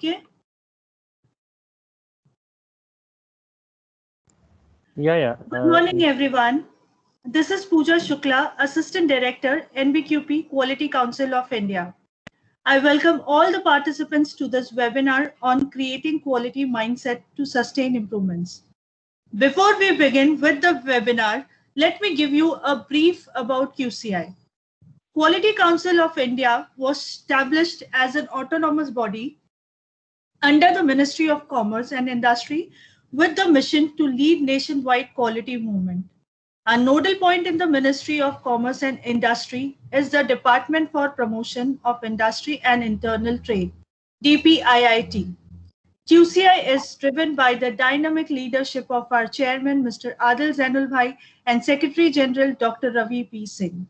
okay? Yeah. Good morning, everyone. This is Pooja Shukla, Assistant Director, NBQP Quality Council of India. I welcome all the participants to this webinar on creating quality mindset to sustain improvements. Before we begin with the webinar, let me give you a brief about QCI. Quality Council of India was established as an autonomous body under the Ministry of Commerce and Industry with the mission to lead nationwide quality movement. A nodal point in the Ministry of Commerce and Industry is the Department for Promotion of Industry and Internal Trade, DPIIT. QCI is driven by the dynamic leadership of our chairman, Mr. Adil Zainul Bhai, and Secretary General, Dr. Ravi P. Singh.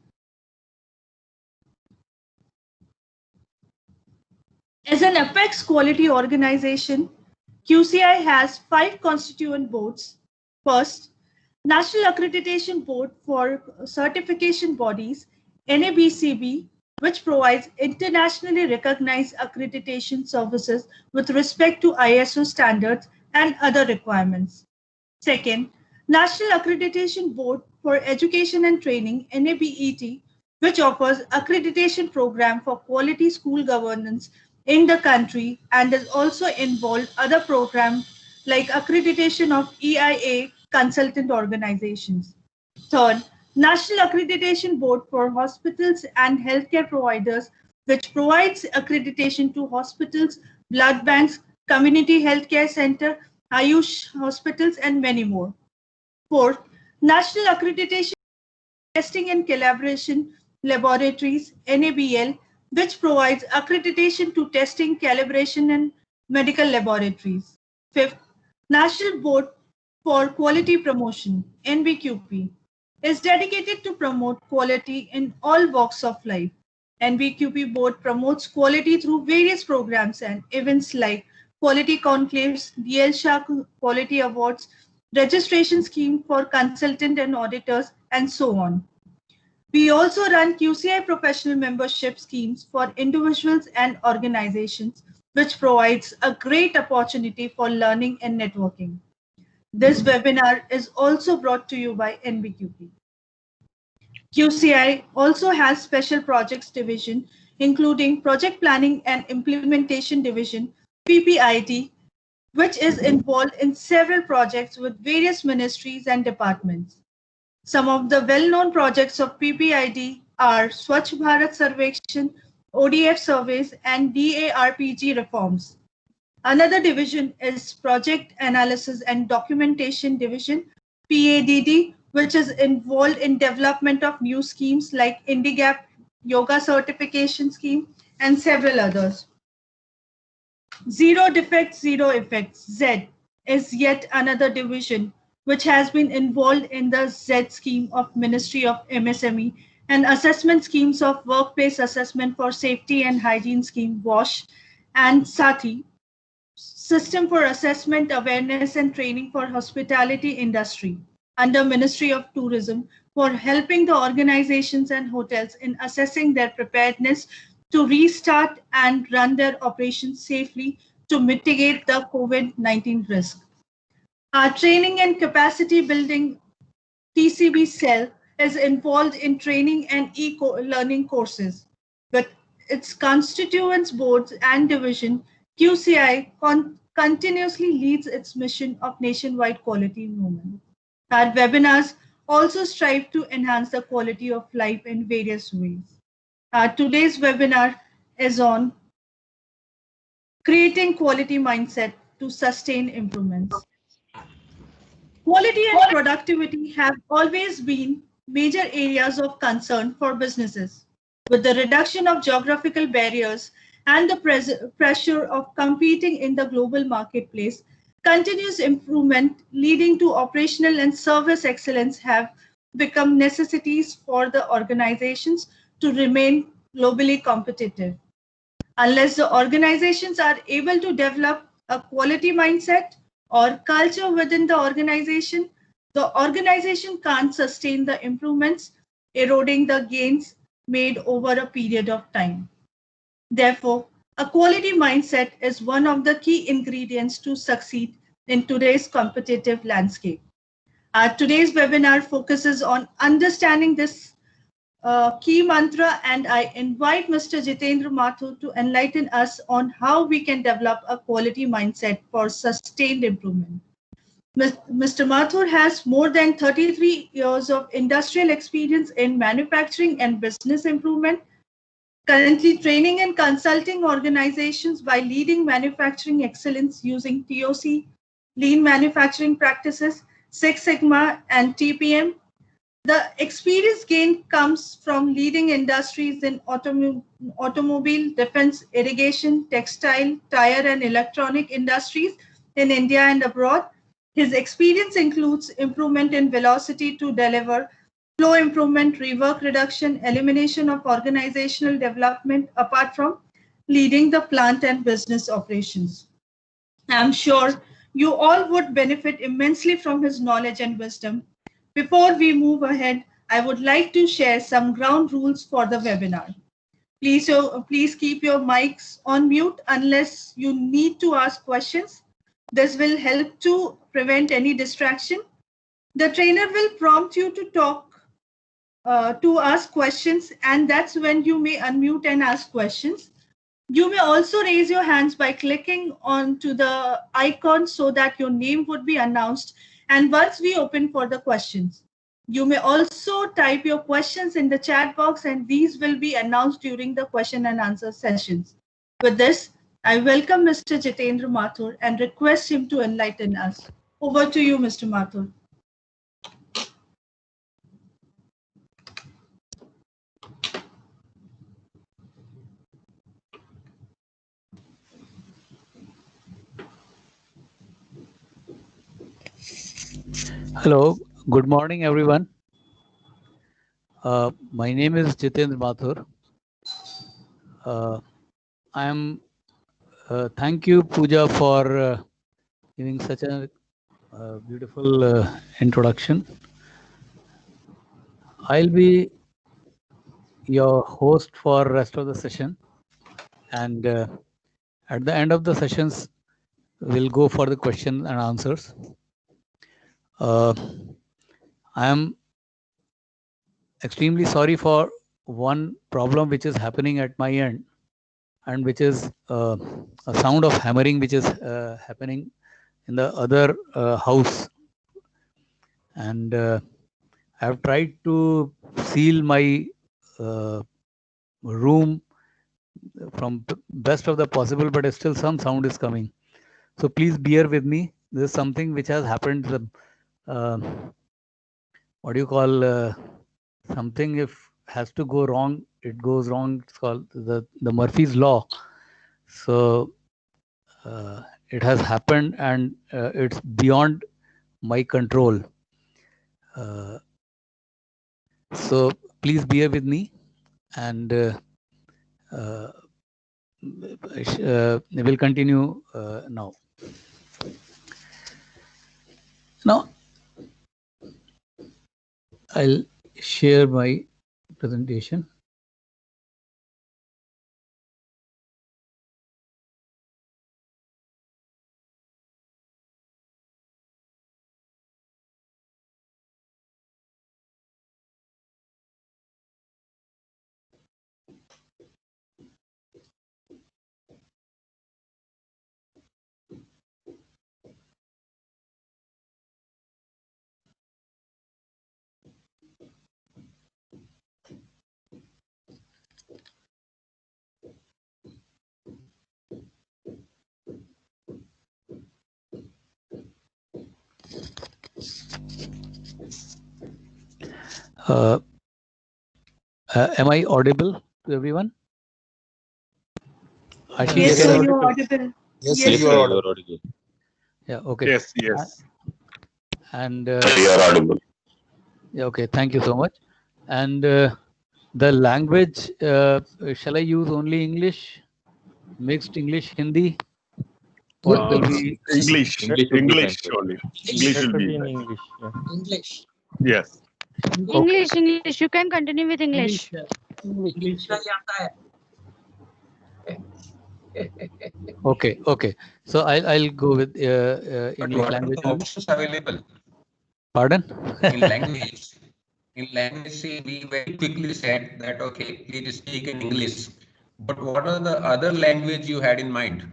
As an apex quality organization, QCI has 5 constituent boards. First, National Accreditation Board for Certification Bodies, NABCB, which provides internationally recognized accreditation services with respect to ISO standards and other requirements. Second, National Accreditation Board for Education and Training, NABET, which offers accreditation program for quality school governance in the country and is also involved other programs like accreditation of EIA consultant organizations. Third, National Accreditation Board for Hospitals and Healthcare Providers, which provides accreditation to hospitals, blood banks, community healthcare center, Ayush hospitals, and many more. Fourth, National Accreditation Testing and Calibration Laboratories, NABL, which provides accreditation to testing, calibration, and medical laboratories. Fifth, National Board for Quality Promotion, NBQP, is dedicated to promote quality in all walks of life. NBQP board promotes quality through various programs and events like Quality Conclaves, DL Shah Quality Awards, registration scheme for consultant and auditors, and so on. We also run QCI professional membership schemes for individuals and organizations, which provides a great opportunity for learning and networking. This webinar is also brought to you by NBQP. QCI also has special projects division, including project planning and implementation division, PPID, which is involved in several projects with various ministries and departments. Some of the well-known projects of PPID are Swachh Bharat Sarvekshan, ODF surveys, and DARPG reforms. Another division is Project Analysis and Documentation Division, PADD, which is involved in development of new schemes like INDIGAP, Yoga Certification Scheme, and several others. Zero Defects, Zero Effects, Z, is yet another division which has been involved in the Z scheme of Ministry of MSME and assessment schemes of Workplace Assessment for Safety and Hygiene Scheme, WASH, and SATI, System for Assessment, Awareness and Training for Hospitality Industry, under Ministry of Tourism, for helping the organizations and hotels in assessing their preparedness to restart and run their operations safely to mitigate the COVID-19 risk. Our training and capacity building TCB cell is involved in training and e-learning courses. With its constituents, boards, and division, QCI continuously leads its mission of nationwide quality movement. Our webinars also strive to enhance the quality of life in various ways. Today's webinar is on creating quality mindset to sustain improvements. Quality and productivity have always been major areas of concern for businesses. With the reduction of geographical barriers and the pressure of competing in the global marketplace, continuous improvement leading to operational and service excellence have become necessities for the organizations to remain globally competitive. Unless the organizations are able to develop a quality mindset or culture within the organization can't sustain the improvements, eroding the gains made over a period of time. Therefore, A quality mindset is one of the key ingredients to succeed in today's competitive landscape. Today's webinar focuses on understanding this key mantra, and I invite Mr. Jitendra Mathur to enlighten us on how we can develop a quality mindset for sustained improvement. Mr. Mathur has more than 33 years of industrial experience in manufacturing and business improvement, currently training and consulting organizations by leading manufacturing excellence using TOC, lean manufacturing practices, Six Sigma, and TPM. The experience gained comes from leading industries in automobile, defense, irrigation, textile, tire, and electronic industries in India and abroad. His experience includes improvement in velocity to deliver, flow improvement, rework reduction, elimination of organizational development, apart from leading the plant and business operations. I'm sure you all would benefit immensely from his knowledge and wisdom. Before we move ahead, I would like to share some ground rules for the webinar. Please keep your mics on mute unless you need to ask questions. This will help to prevent any distraction. The trainer will prompt you to to ask questions, and that's when you may unmute and ask questions. You may also raise your hands by clicking onto the icon so that your name would be announced, and once we open for the questions. You may also type your questions in the chat box, and these will be announced during the question and answer sessions. With this, I welcome Mr. Jitendra Mathur and request him to enlighten us. Over to you, Mr. Mathur. Hello, good morning, everyone. My name is Jitendra Mathur. Thank you, Pooja, for giving such a beautiful introduction. I'll be your host for rest of the session, and at the end of the sessions, we'll go for the question and answers. I am extremely sorry for one problem which is happening at my end, and which is a sound of hammering which is happening in the other house. And I have tried to seal my room from best of the possible, but still some sound is coming. So please bear with me. This is something which has happened. What do you call something if has to go wrong, it goes wrong. It's called the Murphy's Law. So it has happened, and it's beyond my control. So please bear with me, and we'll continue now. Now, I'll share my presentation. Am I audible to everyone? Yes, sir, you are audible. Yes, sir, you are audible. Yeah, okay. Yes. And You are audible. yeah, okay, thank you so much. And the language, shall I use only English, mixed English, Hindi? What will be English only. English will be in English. Yeah. English. Yes. English. You can continue with English. Okay, okay. So I'll go with But English what are language. the options available Pardon? in language? In language, see, we very quickly said that, okay, please speak in English. But what are the other language you had in mind?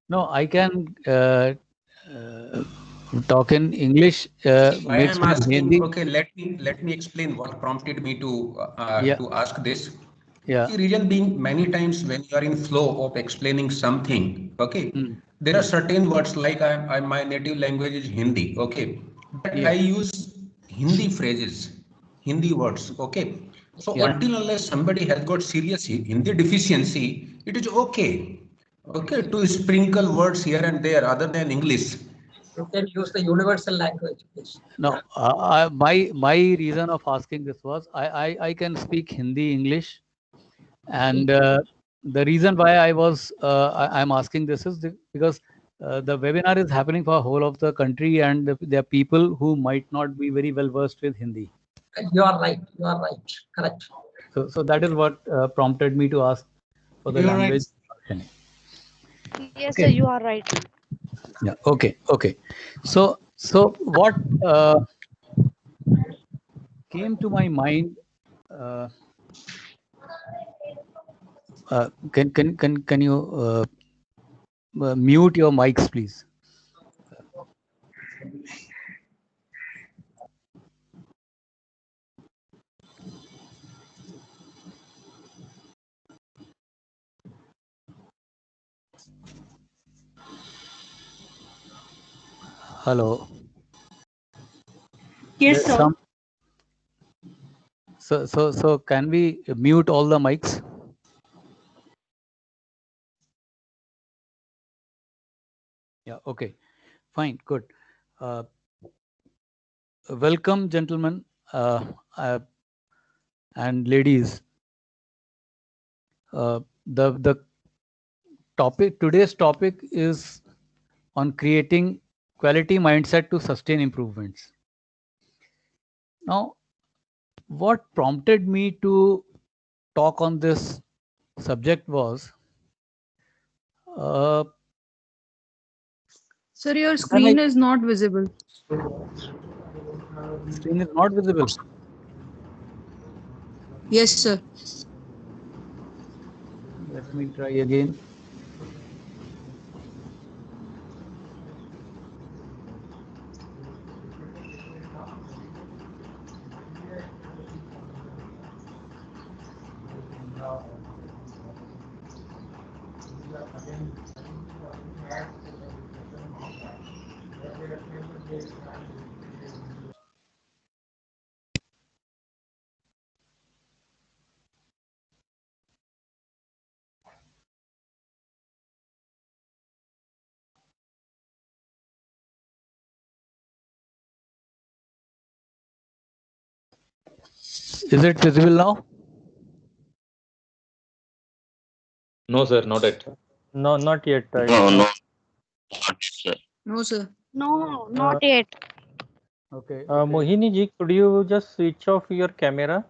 No, I can talk in English Why mixed I'm with asking, Hindi. okay, let me explain what prompted me Yeah, to ask this. yeah. The reason being, many times when you are in flow of explaining something, okay, Mm. there are certain words like my native language is Hindi, okay, but I Yeah, use Hindi phrases, Hindi words, okay. So yeah. until unless somebody has got serious Hindi deficiency, it is okay, okay, to sprinkle words here and there other than English. You can use the universal language, please. No, my reason of asking this was I can speak Hindi, English, and the reason why I'm asking this is because the webinar is happening for whole of the country, and there are people who might not be very well versed with Hindi. You are right. You are right. Correct. So that is what prompted me to ask for the You're right. language. Yes, Okay. sir, you are right. Yeah. Okay. Okay. So what came to my mind? Uh, can you mute your mics, please? Hello. Yes, sir. So can we mute all the mics? Yeah. Okay. Fine. Good. Welcome, gentlemen and ladies. The topic, today's topic is on creating quality mindset to sustain improvements. Now, what prompted me to talk on this subject was Sir, your screen is not visible. screen is not visible. Yes, sir. Let me try again. Is it visible now? No, sir, not yet. No, not yet. No, no. No, sir. No, not yet. Okay. Mohini ji, could you just switch off your camera?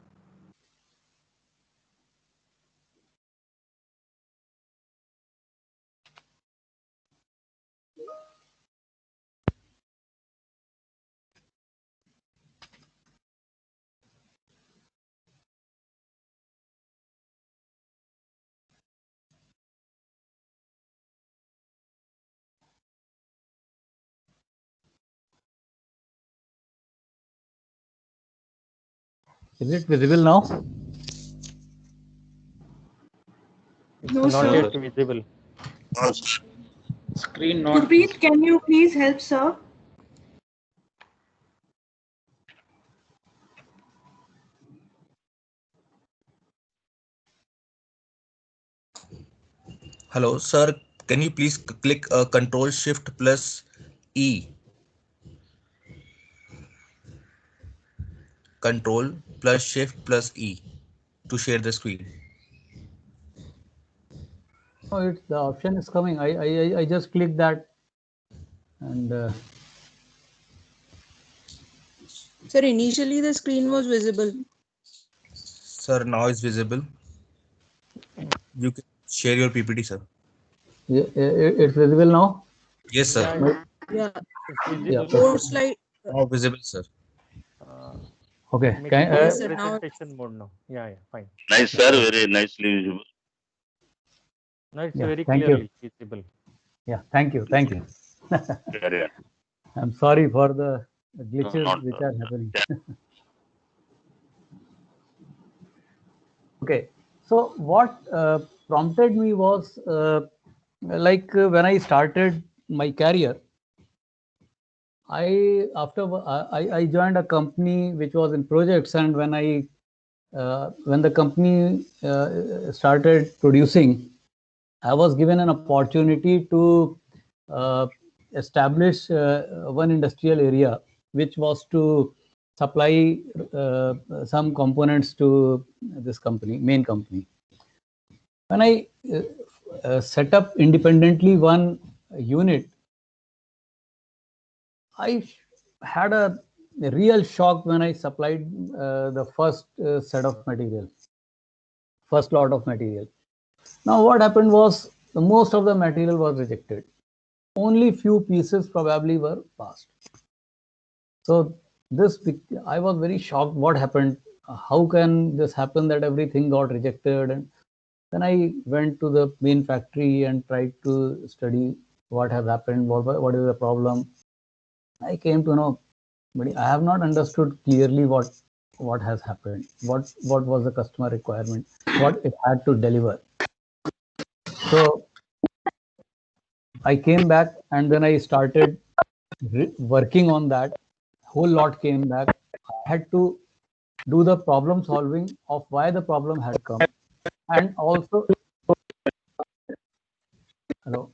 Is it visible now? It's No, not sir. yet visible. Screen not. Gurpreet, can you please help, sir? Hello, sir. Can you please click Control Shift plus E? Control plus Shift plus E to share the screen. No, it's the option is coming. I just clicked that, and Sir, initially the screen was visible. Sir, now is visible. You can share your PPT, sir. It's visible now? Yes, sir. Yeah. Yeah. Four slide. Now visible, sir. Okay. Make Can, it Yes, sir. Now presentation mode now. Yeah, fine. Nice, sir. Very nicely visible. Now it's Yeah, very thank you. clearly visible. yeah. Thank you. Thank you. Yeah. I'm sorry for the glitches not, which are happening. Okay. So what prompted me was when I started my career, I joined a company which was in projects, and when the company started producing, I was given an opportunity to establish one industrial area, which was to supply some components to this company, main company. When I set up independently one unit, I had a real shock when I supplied the first set of material, first lot of material. Now what happened was most of the material was rejected. Only few pieces probably were passed. So I was very shocked. What happened? How can this happen that everything got rejected? And then I went to the main factory and tried to study what has happened, what is the problem. I came to know, but I have not understood clearly what has happened, what was the customer requirement, what it had to deliver. So I came back and then I started working on that. Whole lot came back. I had to do the problem solving of why the problem had come, and also hello.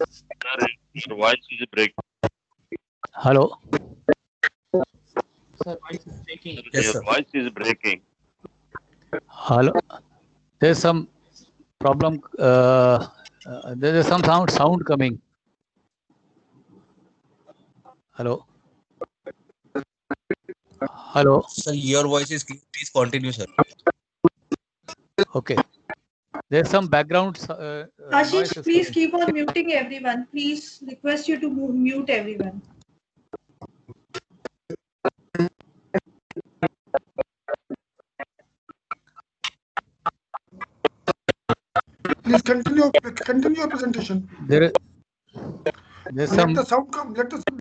Sir, your voice is breaking. Hello. Sir, voice is breaking. Yes, Your sir. voice is breaking. Hello. There's some problem. There is some sound coming. Hello. Hello. Sir, your voice is clear. Please continue, sir. Okay. There's some background. Ashish, please keep on muting everyone. Please request you to mute everyone. Please continue your presentation. There's Let some. the sound come. Let the sound.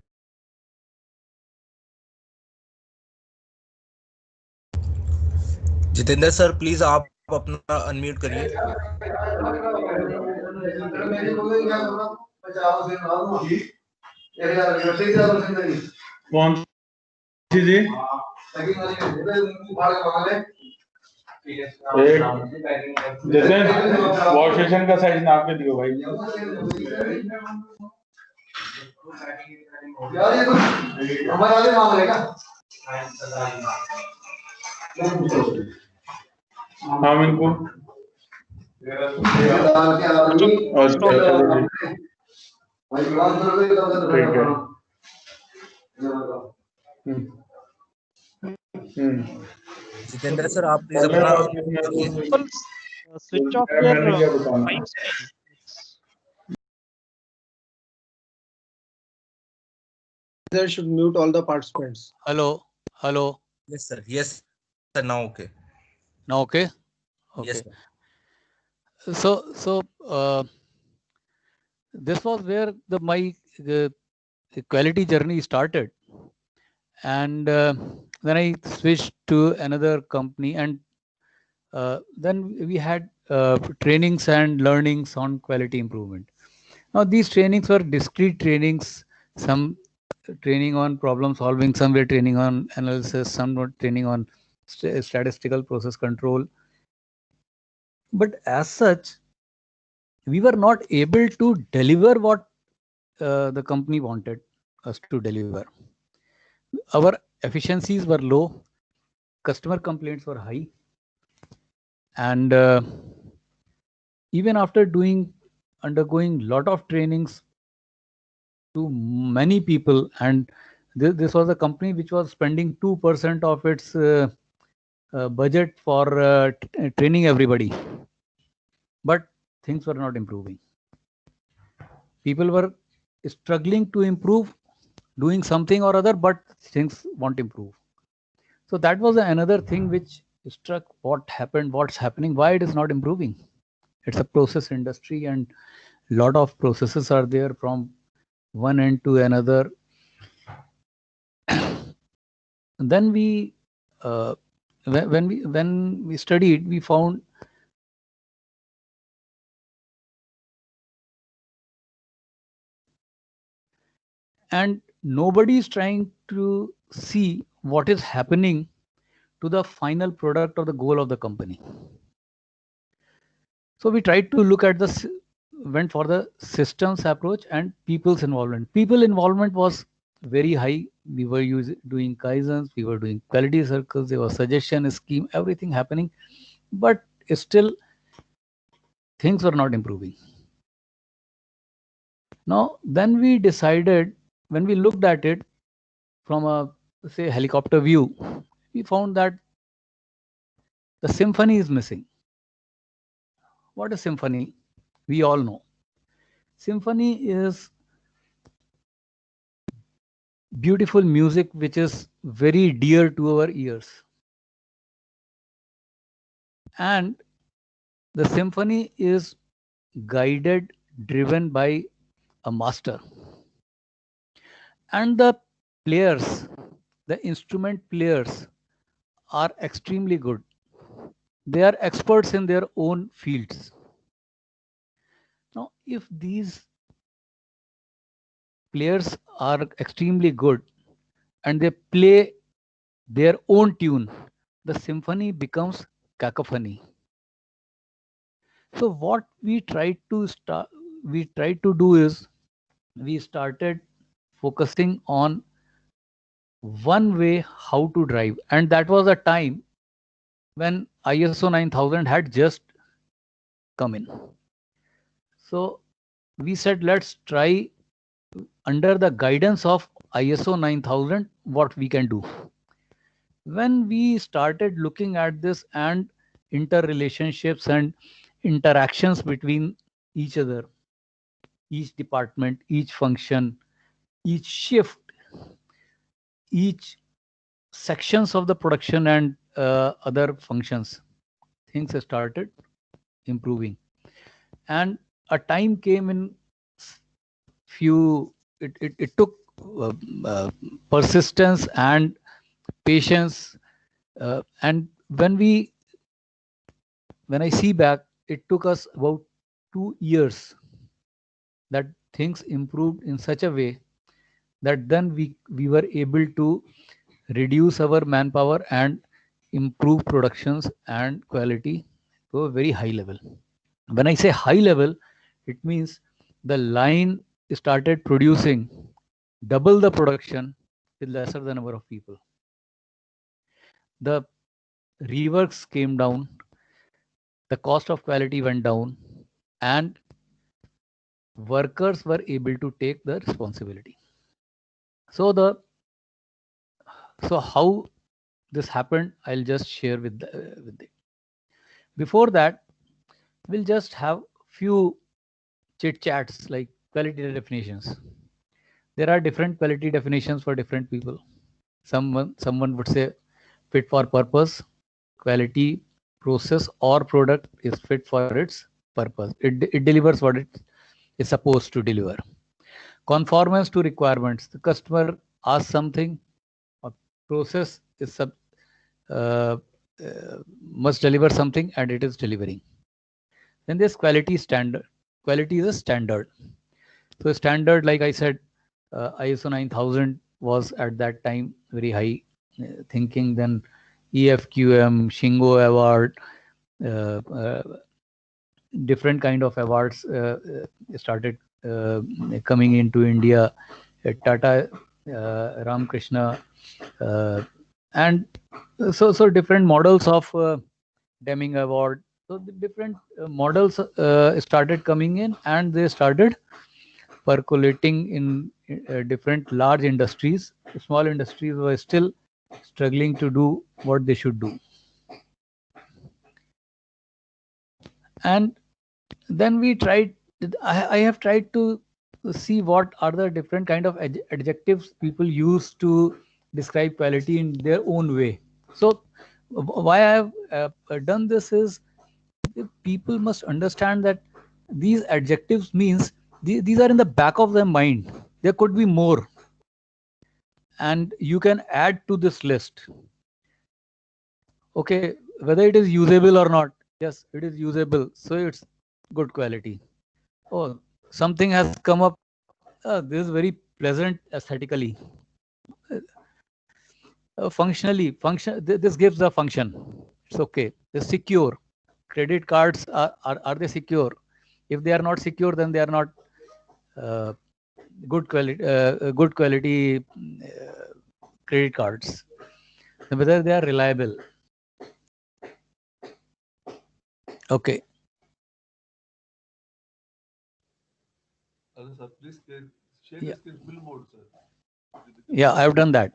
Jitendra sir please आप अपना unmute करिए. कौन सी जी? एक जैसे wash station का size नाप के दियो भाई. हमारे मामले का हम इनको ठीक है. जितेंद्र सर आप प्लीज अपना switch off your There should mute all the participants. Hello. Yes, sir. Yes, sir. Now okay. Now okay. Yes, sir. So this was where my quality journey started, and then I switched to another company, and then we had trainings and learnings on quality improvement. Now these trainings were discrete trainings, some training on problem solving, some were training on analysis, some were training on statistical process control. But as such, we were not able to deliver what the company wanted us to deliver. Our efficiencies were low, customer complaints were high, and even after undergoing lot of trainings to many people, and This was a company which was spending 2% of its budget for training everybody. But things were not improving. People were struggling to improve, doing something or other, but things won't improve. So that was another thing which struck what happened, what's happening, why it is not improving. It's a process industry and a lot of processes are there from one end to another. Then we, when we studied, we found and nobody is trying to see what is happening to the final product or the goal of the company. So we tried to look at went for the systems approach and people's involvement. People involvement was very high. We were doing kaizens, we were doing quality circles, there was suggestion scheme, everything happening, but still things were not improving. Now, then we decided, when we looked at it from a, say, helicopter view, we found that the symphony is missing. What is symphony? We all know. Symphony is beautiful music which is very dear to our ears. And the symphony is guided, driven by a master. And the players, the instrument players are extremely good. They are experts in their own fields. Now, if these players are extremely good and they play their own tune, the symphony becomes cacophony. So what we tried to do is we started focusing on one way how to drive, and that was a time when ISO 9000 had just come in. So we said, let's try under the guidance of ISO 9000 what we can do. When we started looking at this and interrelationships and interactions between each other, each department, each function, each shift, each sections of the production and other functions, things started improving. And a time came in it took persistence and patience. And when I see back, it took us about 2 years that things improved in such a way that then we were able to reduce our manpower and improve productions and quality to a very high level. When I say high level, it means the line started producing double the production with lesser the number of people. The reworks came down, the cost of quality went down, and workers were able to take the responsibility. So how this happened, I'll just share with you. Before that, we'll just have few chit chats like quality definitions. There are different quality definitions for different people. Someone would say fit for purpose, quality, process or product is fit for its purpose. It delivers what it is supposed to deliver. Conformance to requirements. The customer asks something, a process is must deliver something and it is delivering. Then there's quality standard. Quality is a standard. So standard, like I said, ISO 9000 was at that time very high thinking. Then EFQM, Shingo Award, different kind of awards started coming into India. Tata, Ramkrishna, and so different models of Deming Award. So the different models started coming in and they started percolating in different large industries. Small industries were still struggling to do what they should do. And then we tried, I have tried to see what are the different kind of adjectives people use to describe quality in their own way. So why I have done this is, people must understand that these adjectives means these are in the back of their mind. There could be more, and you can add to this list. Okay, whether it is usable or not, yes, it is usable, so it's good quality. Oh, something has come up, this is very pleasant aesthetically. Functionally, this gives a function, it's okay. It's secure. Credit cards are they secure? If they are not secure, then they are not good quality credit cards. Whether they are reliable. Okay. Sir, please share Yeah. the screen full mode, sir. Yeah, I've done that.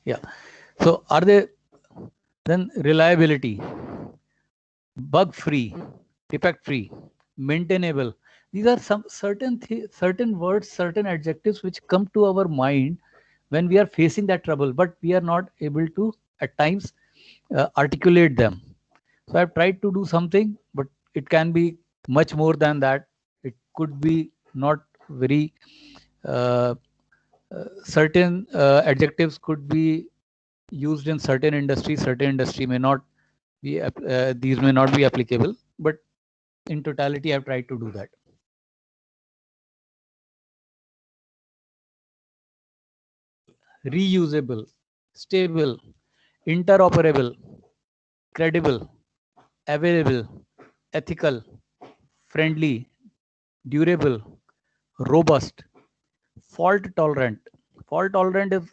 Yeah. So are they then reliability, bug free, defect free, maintainable? These are some certain words, certain adjectives which come to our mind when we are facing that trouble, but we are not able to at times articulate them. So I've tried to do something, but it can be much more than that. It could be not very certain adjectives could be used in certain industries. Certain industry may not be these may not be applicable, but in totality, I've tried to do that. Reusable, stable, interoperable, credible, available, ethical, friendly, durable, robust, fault tolerant. Fault tolerant is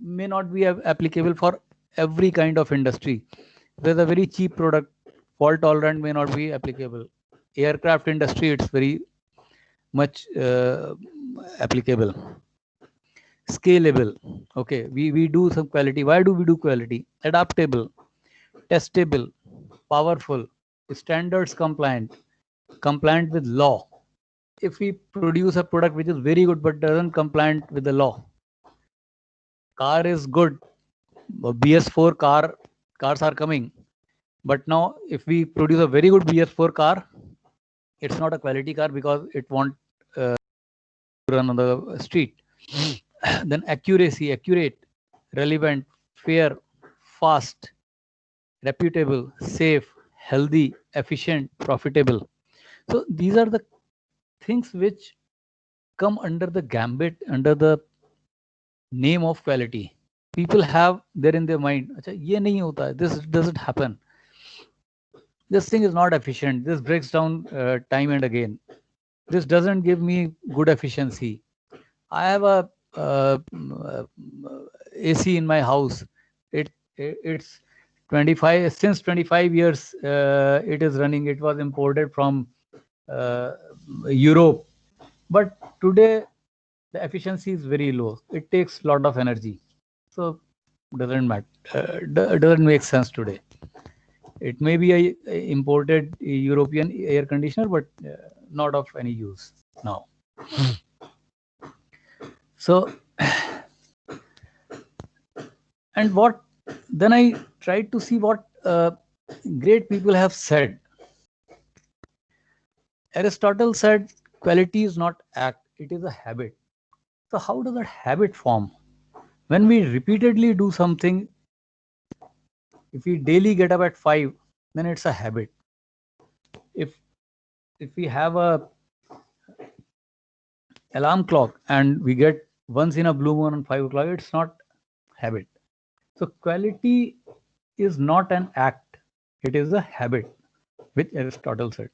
may not be applicable for every kind of industry. There's a very cheap product, fault tolerant may not be applicable. Aircraft industry, it's very much applicable. Scalable. Okay, we do some quality. Why do we do quality? Adaptable, testable, powerful, standards compliant, compliant with law. If we produce a product which is very good but doesn't compliant with the law, car is good, BS4 cars are coming, but now if we produce a very good BS4 car, it's not a quality car because it won't run on the street. Then accuracy, accurate, relevant, fair, fast, reputable, safe, healthy, efficient, profitable. So these are the things which come under the gambit, under the name of quality. People have there in their mind, ye nahi hota, this doesn't happen. This thing is not efficient. This breaks down time and again. This doesn't give me good efficiency. I have a AC in my house. It's 25 since 25 years. It is running. It was imported from Europe, but today the efficiency is very low. It takes a lot of energy, so doesn't matter. Doesn't make sense today. It may be a imported European air conditioner, but not of any use now. So, and what then I tried to see what great people have said. Aristotle said quality is not act, it is a habit. So how does that habit form? When we repeatedly do something, if we daily get up at 5, then it's a habit. If we have a alarm clock and we get once in a blue moon on 5 o'clock, it's not habit. So quality is not an act, it is a habit, which Aristotle said.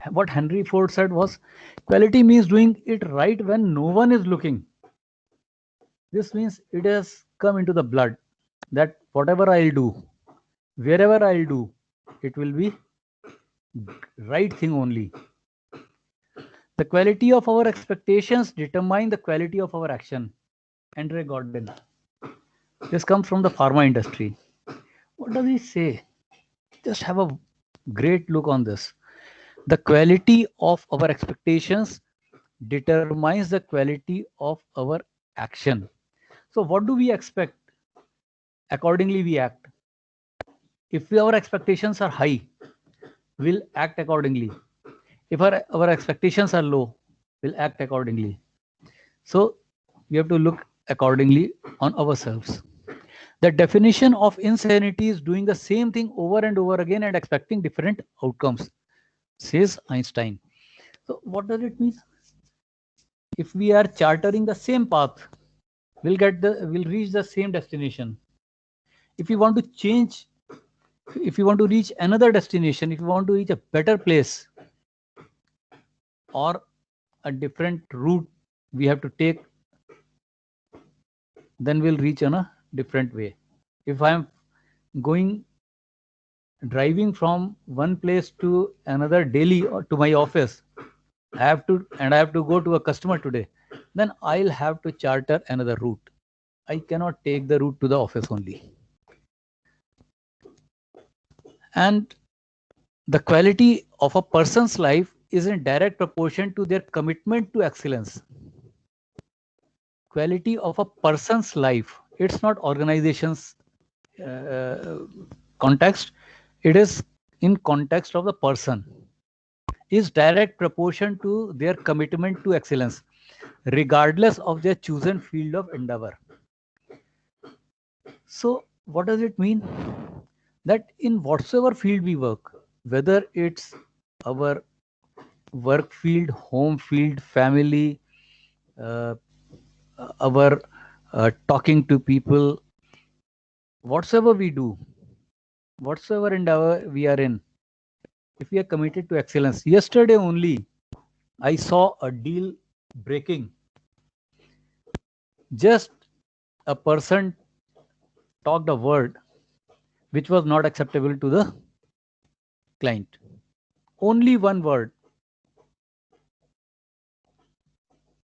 What Henry Ford said was, quality means doing it right when no one is looking. This means it has come into the blood that whatever I'll do, wherever I'll do, it will be right thing only. The quality of our expectations determine the quality of our action. Andre Gordon. This comes from the pharma industry. What does he say? Just have a great look on this. The quality of our expectations determines the quality of our action. So what do we expect? Accordingly, we act. If our expectations are high, we'll act accordingly. If our expectations are low, we'll act accordingly. So we have to look accordingly on ourselves. The definition of insanity is doing the same thing over and over again and expecting different outcomes, says Einstein. So what does it mean? If we are chartering the same path, we'll reach the same destination. If you want to change, if you want to reach another destination, if you want to reach a better place or a different route we have to take, then we'll reach on a different way. If I'm driving from one place to another daily or to my office, I have to go to a customer today, then I'll have to charter another route. I cannot take the route to the office only. And the quality of a person's life is in direct proportion to their commitment to excellence. Quality of a person's life, it's not organization's context, it is in context of the person, is direct proportion to their commitment to excellence, regardless of their chosen field of endeavor. So what does it mean? That in whatsoever field we work, whether it's our work field, home field, family, our talking to people, whatsoever we do, whatsoever endeavor we are in, if we are committed to excellence. Yesterday only, I saw a deal breaking. Just a person talked a word which was not acceptable to the client. Only one word.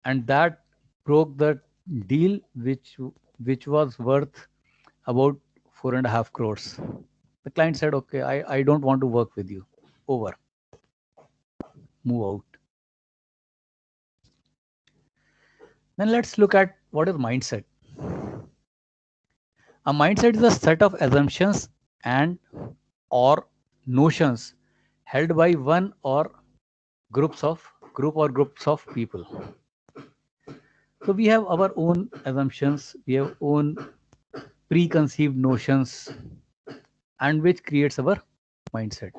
And that broke the deal, which was worth about 4.5 crores. The client said, okay, I don't want to work with you. Over. Move out. Then let's look at what is mindset. A mindset is a set of assumptions and or notions held by one or groups of people. So we have our own assumptions, we have own preconceived notions, and which creates our mindset.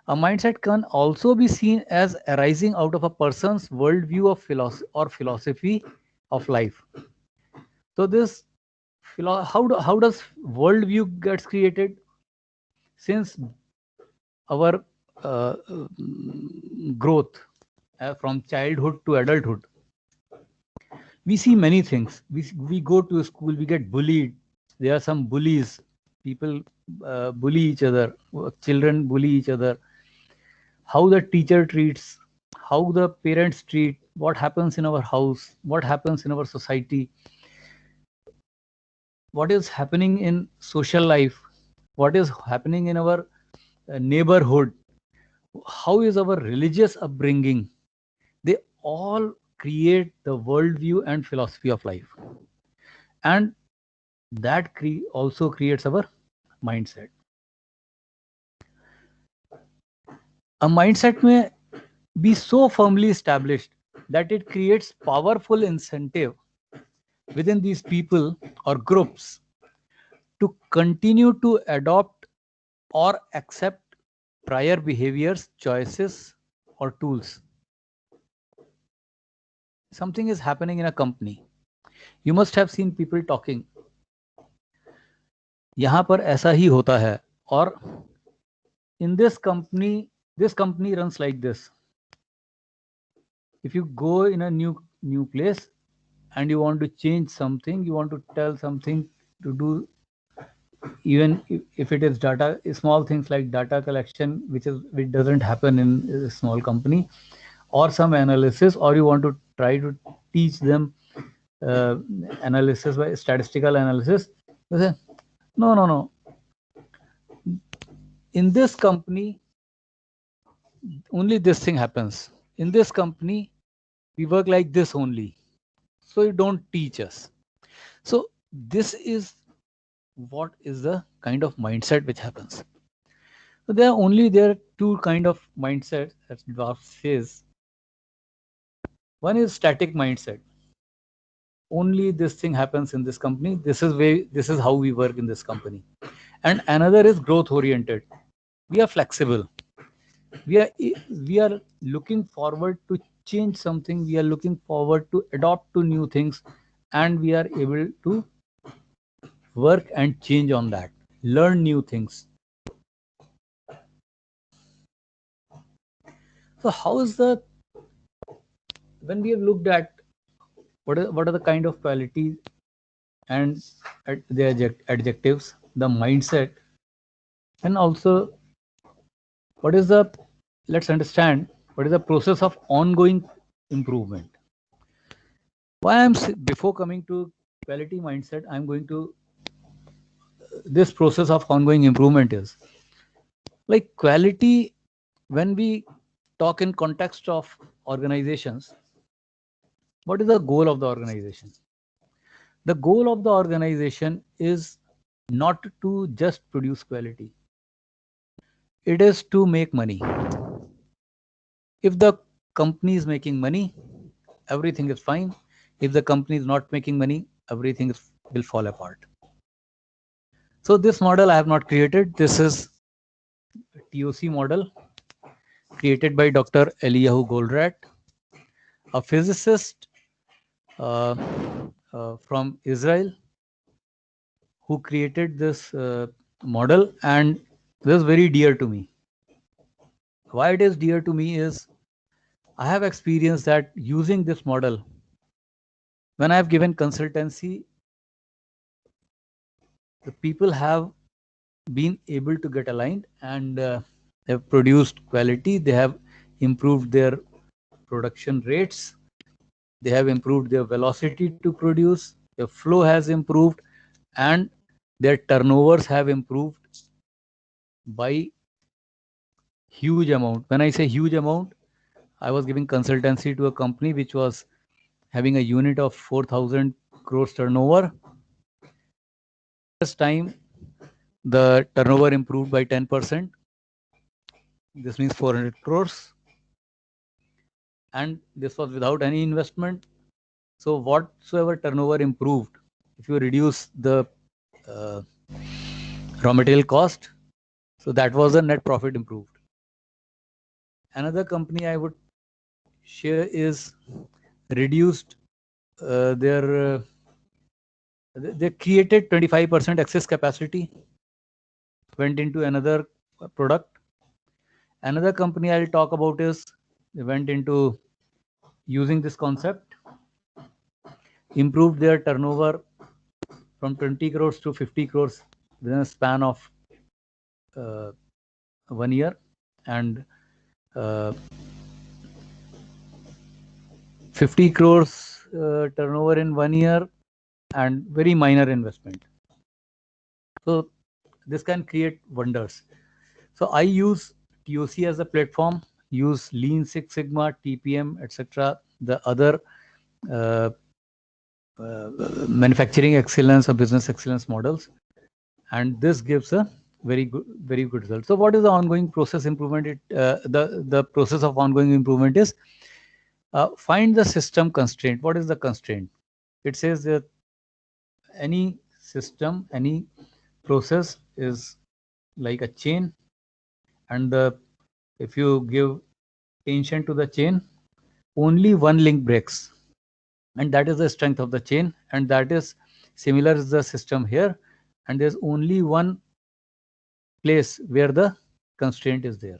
A mindset can also be seen as arising out of a person's worldview of philosophy of life. So this how does worldview gets created? Since our growth from childhood to adulthood, we see many things. We go to school, we get bullied. There are some bullies. People bully each other. Children bully each other. How the teacher treats, how the parents treat, what happens in our house, what happens in our society, what is happening in social life, what is happening in our neighborhood, how is our religious upbringing. They all create the worldview and philosophy of life. And that also creates our mindset. A mindset may be so firmly established that it creates powerful incentive within these people or groups to continue to adopt or accept prior behaviors, choices, or tools. Something is happening in a company. You must have seen people talking. यहाँ पर ऐसा ही होता है. Or in this company runs like this. If you go in a new place and you want to change something, you want to tell something to do, even if it is data, small things like data collection, which doesn't happen in a small company, or some analysis, or you want to try to teach them analysis by statistical analysis, you say, no. In this company, only this thing happens. In this company, we work like this only. So you don't teach us. So this is what is the kind of mindset which happens. So there are two kind of mindsets, as Dwarf says. One is static mindset. Only this thing happens in this company. This is how we work in this company. And another is growth oriented. We are flexible. We are looking forward to change something. We are looking forward to adopt to new things, and we are able to work and change on that, learn new things. So how is when we have looked at what are the kind of qualities and the adjectives, the mindset, and also let's understand what is the process of ongoing improvement. Before coming to quality mindset, I'm going to this process of ongoing improvement is like quality. When we talk in context of organizations, what is the goal of the organization? The goal of the organization is not to just produce quality. It is to make money. If the company is making money, everything is fine. If the company is not making money, everything will fall apart. So this model I have not created. This is a TOC model created by Dr. Eliyahu Goldratt, a physicist from Israel, who created this model, and this is very dear to me. Why it is dear to me is I have experienced that using this model, when I have given consultancy, the people have been able to get aligned and they have produced quality. They have improved their production rates. They have improved their velocity to produce. Their flow has improved, and their turnovers have improved by huge amount. When I say huge amount, I was giving consultancy to a company which was having a unit of 4,000 crores turnover. This time, the turnover improved by 10%. This means 400 crores. And this was without any investment. So whatsoever turnover improved, if you reduce the raw material cost, so that was the net profit improved. Another company I would share is reduced they created 25% excess capacity, went into another product. Another company I'll talk about is they went into using this concept, improved their turnover from 20 crores to 50 crores within a span of 1 year, and 50 crores turnover in 1 year, and very minor investment. So this can create wonders. So I use TOC as a platform, use Lean Six Sigma, TPM, etc. The other manufacturing excellence or business excellence models, and this gives a very good result. So what is the ongoing process improvement? The process of ongoing improvement is find the system constraint. What is the constraint? It says that any system, any process is like a chain, and if you give tension to the chain, only one link breaks, and that is the strength of the chain, and that is similar is the system here, and there's only one place where the constraint is there.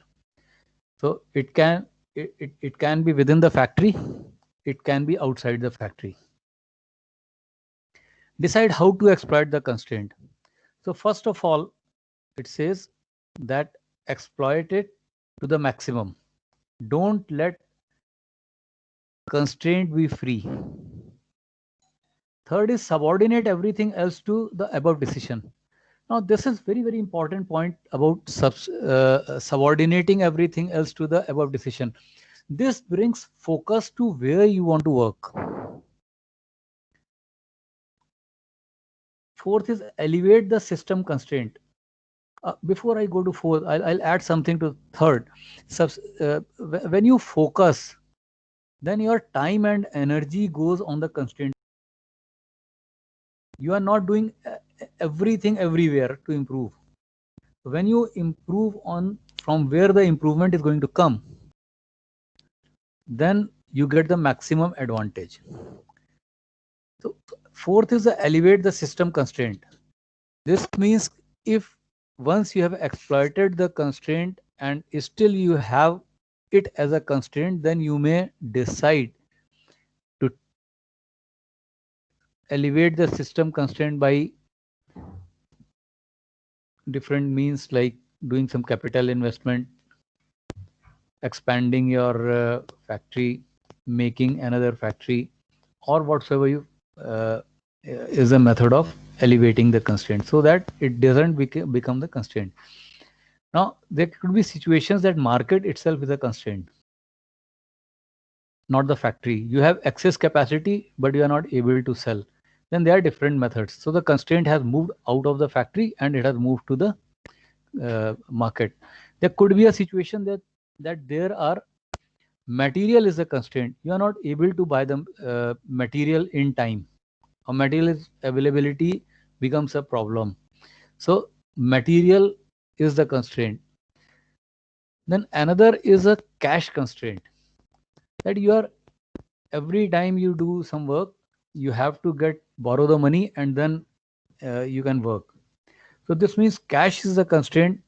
So it can be within the factory, it can be outside the factory. Decide how to exploit the constraint. So first of all, it says that exploit it to the maximum. Don't let constraint be free. Third is subordinate everything else to the above decision. Now, this is very, very important point about subordinating everything else to the above decision. This brings focus to where you want to work. Fourth is elevate the system constraint. Before I go to fourth, I'll add something to third. When you focus, then your time and energy goes on the constraint. You are not doing everything everywhere to improve. When you improve on from where the improvement is going to come, then you get the maximum advantage. So fourth is the elevate the system constraint. This means if once you have exploited the constraint and still you have it as a constraint, then you may decide to elevate the system constraint by different means, like doing some capital investment, expanding your factory, making another factory, or whatsoever you is a method of elevating the constraint so that it doesn't become the constraint. Now, there could be situations that market itself is a constraint, not the factory. You have excess capacity, but you are not able to sell. Then there are different methods. So the constraint has moved out of the factory and it has moved to the market. There could be a situation that there are material is a constraint. You are not able to buy the material in time. Or material availability becomes a problem. So material is the constraint. Then another is a cash constraint, that you are every time you do some work, you have to borrow the money and then you can work. So this means cash is a constraint.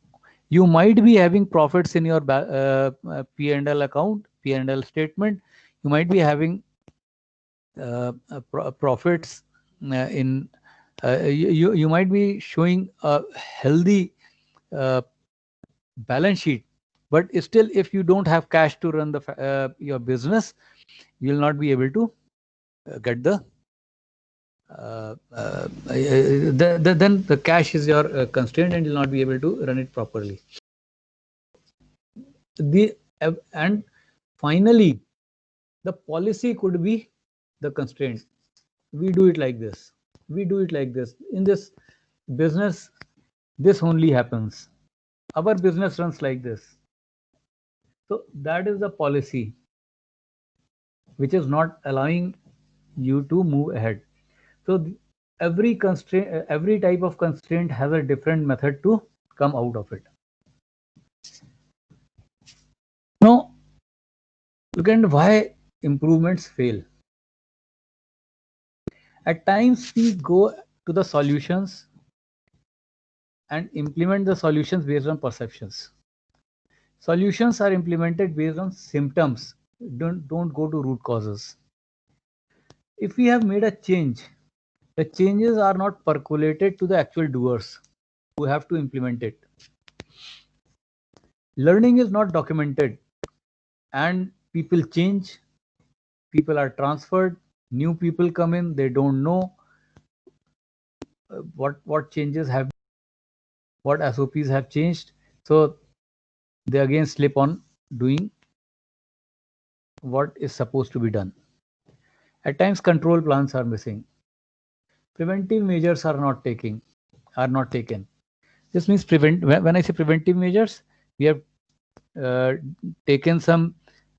You might be having profits in your P&L account, P&L statement. You might be having profits in you might be showing a healthy balance sheet, but still if you don't have cash to run the your business, you will not be able to get then the cash is your constraint and you'll not be able to run it properly. And finally, the policy could be the constraint. We do it like this. We do it like this. In this business, this only happens. Our business runs like this. So that is the policy which is not allowing you to move ahead. So every constraint, every type of constraint has a different method to come out of it. Now, look at why improvements fail. At times we go to the solutions and implement the solutions based on perceptions. Solutions are implemented based on symptoms. Don't go to root causes. If we have made a change, the changes are not percolated to the actual doers who have to implement it. Learning is not documented, and people change, people are transferred, new people come in, they don't know what changes have, what SOPs have changed, so they again slip on doing what is supposed to be done. At times control plans are missing. Preventive measures are not taken. This means when I say preventive measures, we have taken some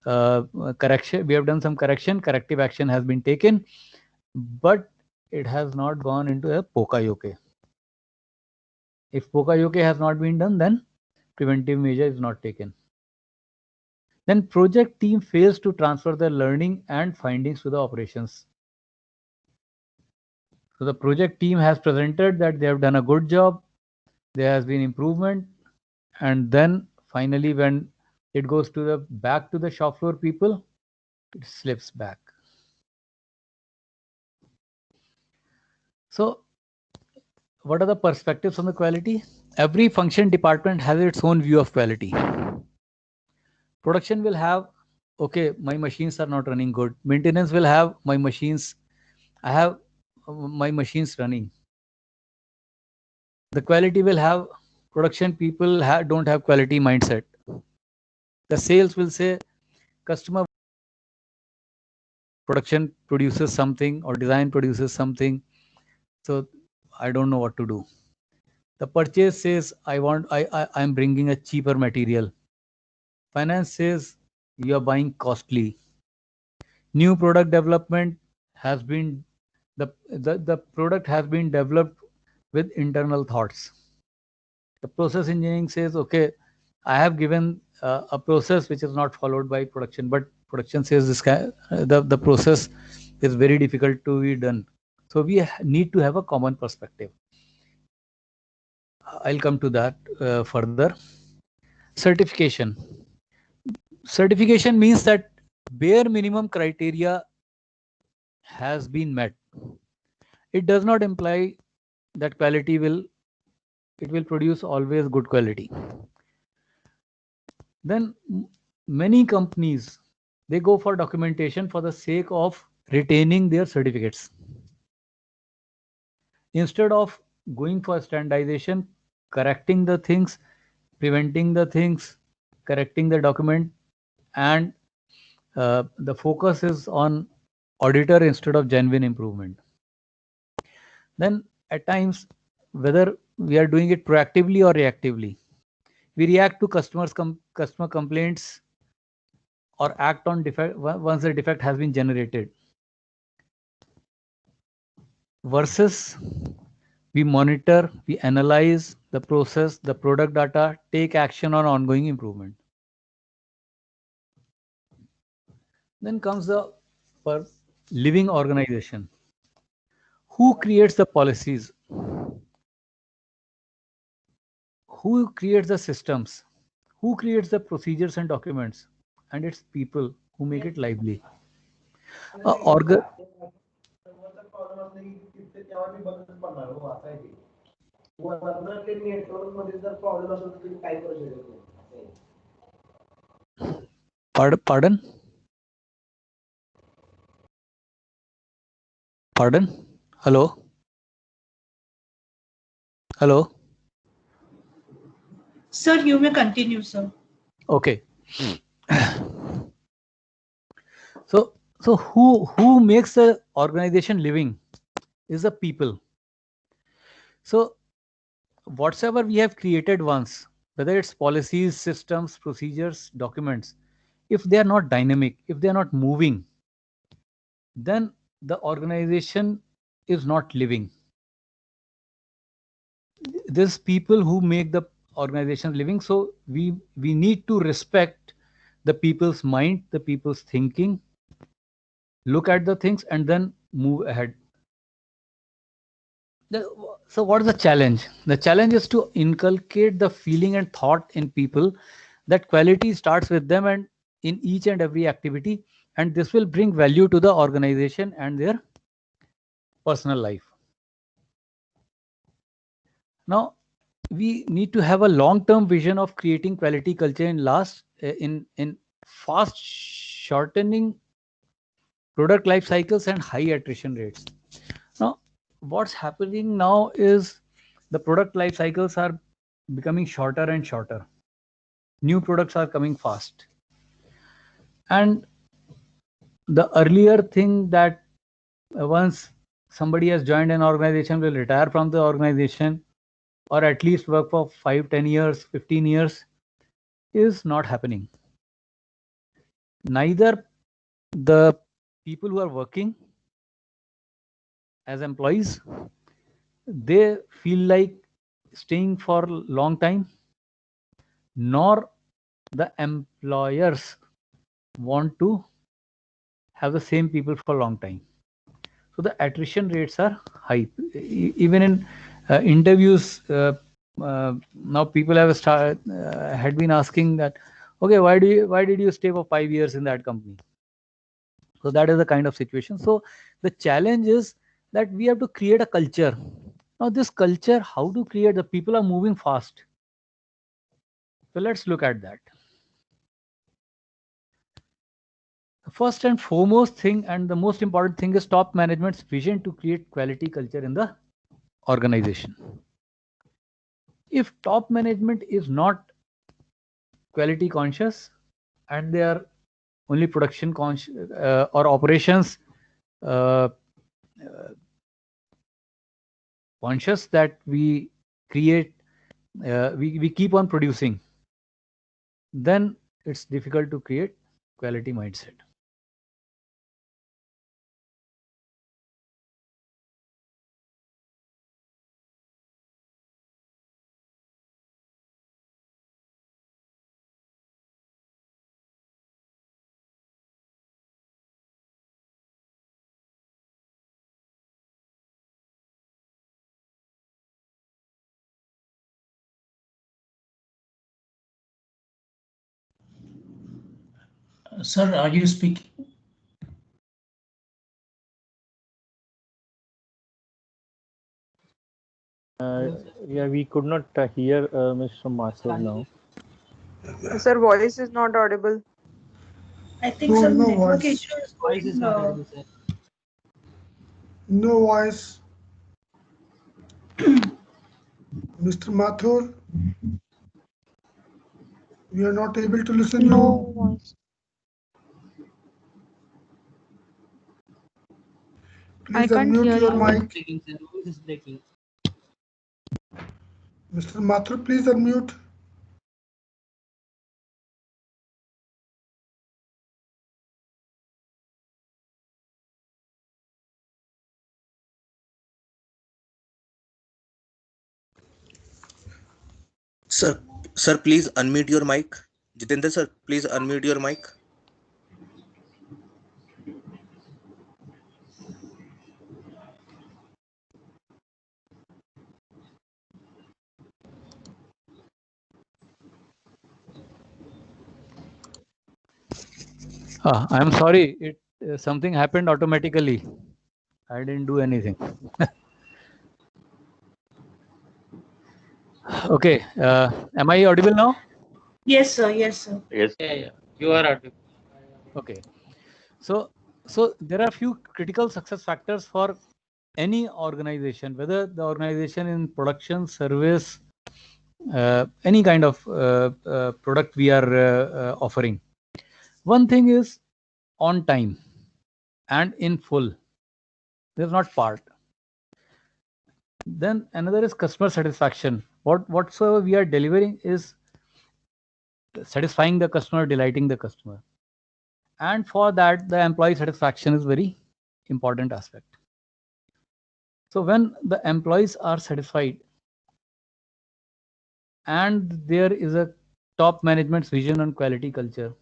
correction, we have done some corrective action has been taken, but it has not gone into a poka-yoke. If poka-yoke has not been done, then preventive measure is not taken. Then project team fails to transfer the learning and findings to the operations. So the project team has presented that they have done a good job, there has been improvement, and then finally when it goes to back to the shop floor people, it slips back. So what are the perspectives on the quality? Every function department has its own view of quality. Production will have okay, my machines are not running good. Maintenance will have my machines. I have my machines running. The quality will have production people don't have quality mindset. The sales will say customer production produces something or design produces something. So I don't know what to do. The purchase says I'm bringing a cheaper material. Finance says you are buying costly. New product development has been the product has been developed with internal thoughts. The process engineering says, okay, I have given a process which is not followed by production, but production says the process is very difficult to be done. So we need to have a common perspective. I'll come to that further. Certification. Certification means that bare minimum criteria has been met. It does not imply that quality will produce always good quality. Then many companies, they go for documentation for the sake of retaining their certificates. Instead of going for standardization, correcting the things, preventing the things, correcting the document, and the focus is on auditor instead of genuine improvement. Then at times, whether we are doing it proactively or reactively, we react to customer complaints or act on defect once the defect has been generated, versus we monitor, we analyze the process, the product data, take action on ongoing improvement. Then comes the living organization. Who creates the policies? Who creates the systems? Who creates the procedures and documents? And it's people who make it lively. Pardon? Pardon? Hello? Hello? Sir, you may continue, sir. Okay. So who makes the organization living is the people. So whatever we have created once, whether it's policies, systems, procedures, documents, if they are not dynamic, if they are not moving, then the organization is not living. There's people who make the organization living. So we need to respect the people's mind, the people's thinking, look at the things and then move ahead. So what is the challenge? The challenge is to inculcate the feeling and thought in people that quality starts with them and in each and every activity, and this will bring value to the organization and their personal life. Now, we need to have a long-term vision of creating quality culture in fast shortening product life cycles and high attrition rates. Now, what's happening now is the product life cycles are becoming shorter and shorter. New products are coming fast. And the earlier thing that once somebody has joined an organization will retire from the organization or at least work for 5, 10 years, 15 years is not happening. Neither the people who are working as employees, they feel like staying for a long time, nor the employers want to have the same people for a long time. So the attrition rates are high. Even in interviews, now people have had been asking that, okay, why did you stay for 5 years in that company? So that is the kind of situation. So the challenge is that we have to create a culture. Now this culture, how to create? The people are moving fast. So let's look at that. first and foremost thing and the most important thing is top management's vision to create quality culture in the organization. If top management is not quality conscious and they are only production conscious or operations conscious that we create, we keep on producing, then it's difficult to create quality mindset. Sir, are you speaking? Yeah, we could not hear Mr. Mathur now. Sir, voice is not audible. I think some network issue is going. No voice. Mr. Mathur, we are not able to listen No you. voice. Please can't unmute hear your you. mic. Mr. Mathur, please unmute. Sir, please unmute your mic. Jitendra sir, please unmute your mic. I'm sorry, something happened automatically. I didn't do anything. Okay, am I audible now? Yes, sir. Yes, sir. Yes. Yeah, you are audible. Okay, so there are a few critical success factors for any organization, whether the organization in production, service, any kind of product we are offering. One thing is on time and in full. There's not part. Then another is customer satisfaction. Whatsoever we are delivering is satisfying the customer, delighting the customer. And for that, the employee satisfaction is very important aspect. So when the employees are satisfied and there is a top management's vision on quality culture,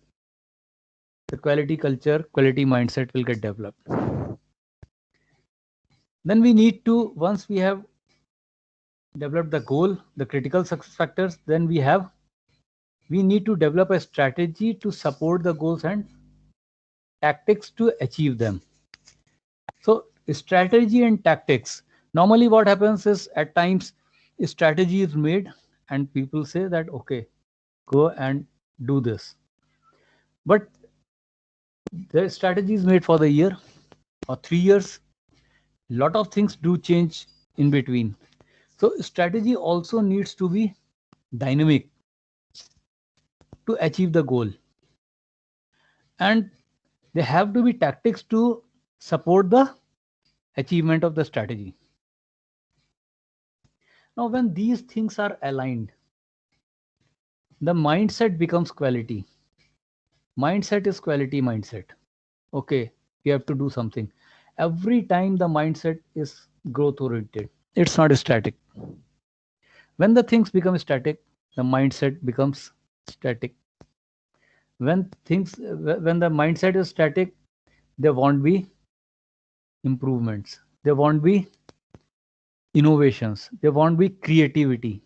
the quality culture, quality mindset will get developed. Then we need to, once we have developed the goal, the critical success factors, then we need to develop a strategy to support the goals and tactics to achieve them. So strategy and tactics. Normally what happens is at times a strategy is made and people say that, okay, go and do this. But the strategy is made for the year or 3 years. Lot of things do change in between. So strategy also needs to be dynamic to achieve the goal. And there have to be tactics to support the achievement of the strategy. Now, when these things are aligned, the mindset becomes quality. Mindset is quality mindset. Okay, we have to do something. Every time the mindset is growth oriented, it's not static. When the things become static, the mindset becomes static. When the mindset is static, there won't be improvements, there won't be innovations, there won't be creativity.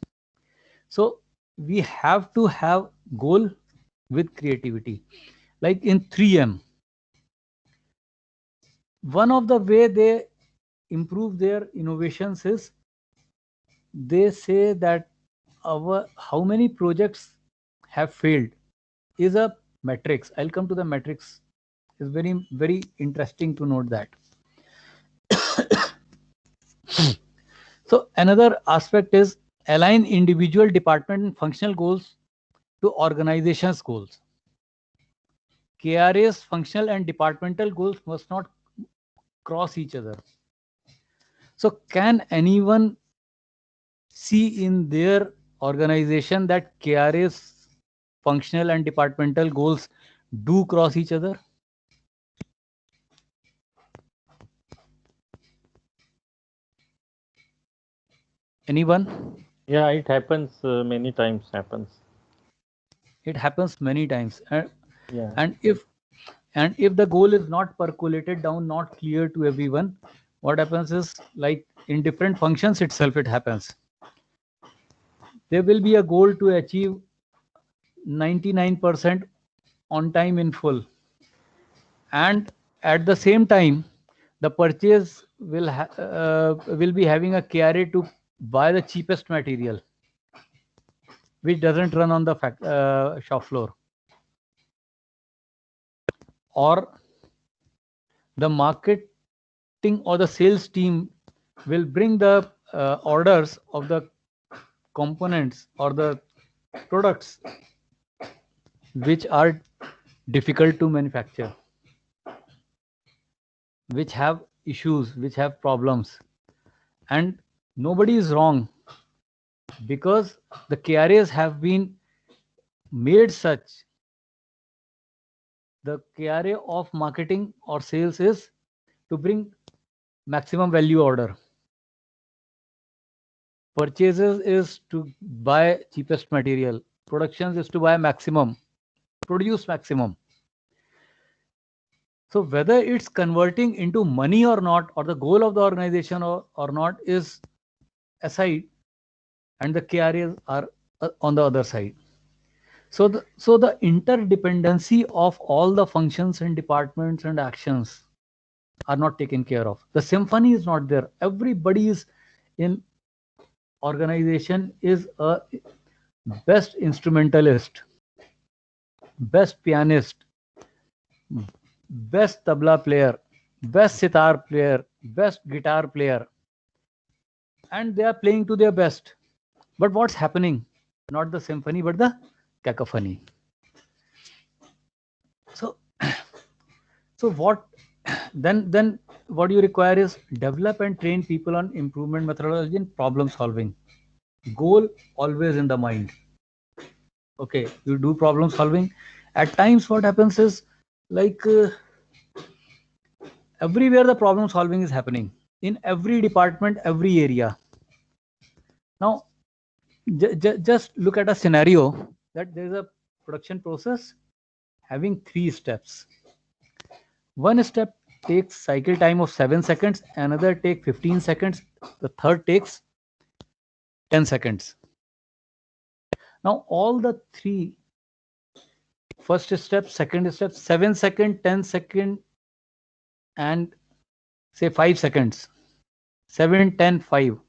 So we have to have goal with creativity. Like in 3M, one of the way they improve their innovations is they say that how many projects have failed is a matrix. I'll come to the matrix It's very, very interesting to note that. So another aspect is align individual department and functional goals to organization's goals. KRA's functional and departmental goals must not cross each other. So can anyone see in their organization that KRA's functional and departmental goals do cross each other? Anyone? Yeah, it happens many times. It happens many times. Yeah. And if the goal is not percolated down, not clear to everyone, what happens is, like in different functions itself, it happens. There will be a goal to achieve 99% on time in full, and at the same time the purchase will be having a KRA to buy the cheapest material which doesn't run on the shop floor, or the marketing or the sales team will bring the orders of the components or the products which are difficult to manufacture, which have issues, which have problems, and nobody is wrong, because the KRAs have been made such. The KRA of marketing or sales is to bring maximum value order. Purchases is to buy cheapest material. Productions is to buy maximum, produce maximum. So whether it's converting into money or not, or the goal of the organization or not, is aside, and the KRAs are on the other side. So the interdependency of all the functions and departments and actions are not taken care of. The symphony is not there. Everybody is in organization is a best instrumentalist, best pianist, best tabla player, best sitar player, best guitar player, and they are playing to their best. But what's happening? Not the symphony, but the cacophony. So what then what you require is develop and train people on improvement methodology and problem solving. Goal always in the mind. Okay, you do problem solving. At times what happens is, like everywhere the problem solving is happening, in every department, every area. Now just look at a scenario that there is a production process having 3 steps. One step takes cycle time of 7 seconds, another takes 15 seconds, the third takes 10 seconds. Now all the 3, first step, second step, 7 second, 10 second, and say 5 seconds, 7, 10, 5.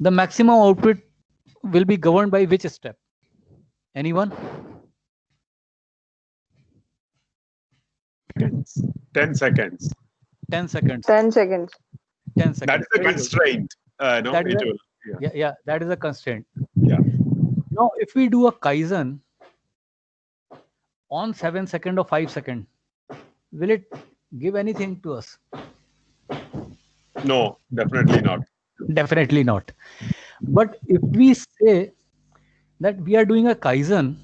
The maximum output will be governed by which step? Anyone? 10 seconds. 10 seconds. 10 seconds. 10 seconds. That is a constraint. No, that is it will. yeah, that is a constraint. Yeah. Now, if we do a Kaizen on 7 second or 5 second, will it give anything to us? No, definitely not. Definitely not. But if we say that we are doing a Kaizen,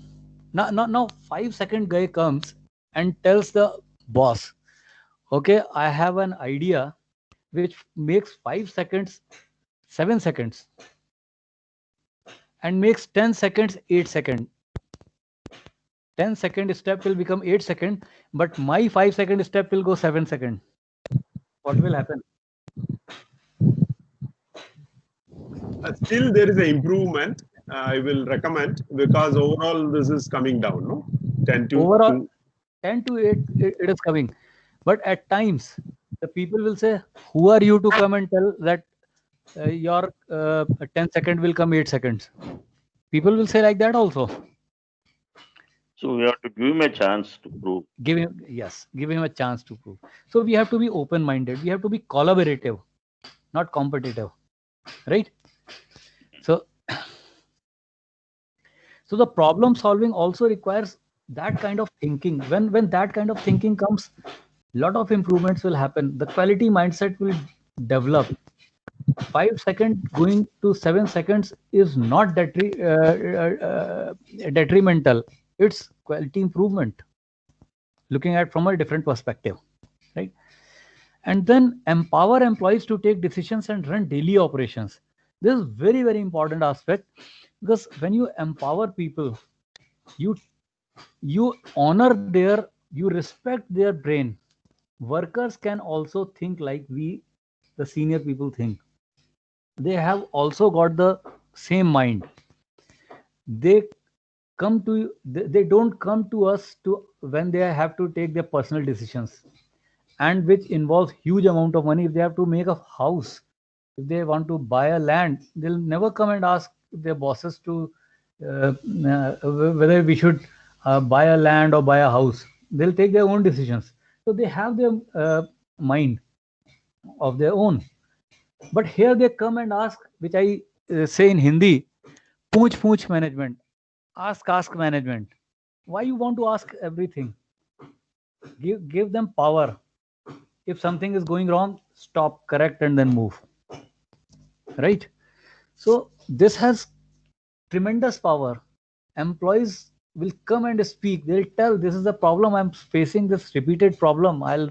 now 5 second guy comes and tells the boss, okay, I have an idea which makes 5 seconds 7 seconds and makes 10 seconds 8 seconds. 10 second step will become 8 seconds, but my 5 second step will go 7 seconds. What will happen? Still there is an improvement. I will recommend, because overall this is coming down, no? 10 to overall 2. 10 to 8 it is coming, but at times the people will say, who are you to come and tell that your 10 second will come 8 seconds? People will say like that also. So we have to give him a chance to prove. Give him a chance to prove. So we have to be open-minded. We have to be collaborative, not competitive, right? So the problem solving also requires that kind of thinking. When that kind of thinking comes, lot of improvements will happen. The quality mindset will develop. 5 seconds going to 7 seconds is not detrimental. It's quality improvement, looking at from a different perspective, right? And then empower employees to take decisions and run daily operations. This is very, very important aspect, because when you empower people, you honor you respect their brain. Workers can also think like the senior people think. They have also got the same mind. They don't come to us when they have to take their personal decisions, and which involves huge amount of money. If they have to make a house, if they want to buy a land, they'll never come and ask their bosses to whether we should buy a land or buy a house. They'll take their own decisions. So they have their mind of their own. But here they come and ask, which I say in Hindi, pooch management, ask management. Why you want to ask everything? Give them power. If something is going wrong, stop, correct, and then move. Right? So this has tremendous power. Employees will come and speak. They'll tell, this is the problem I'm facing, this repeated problem. I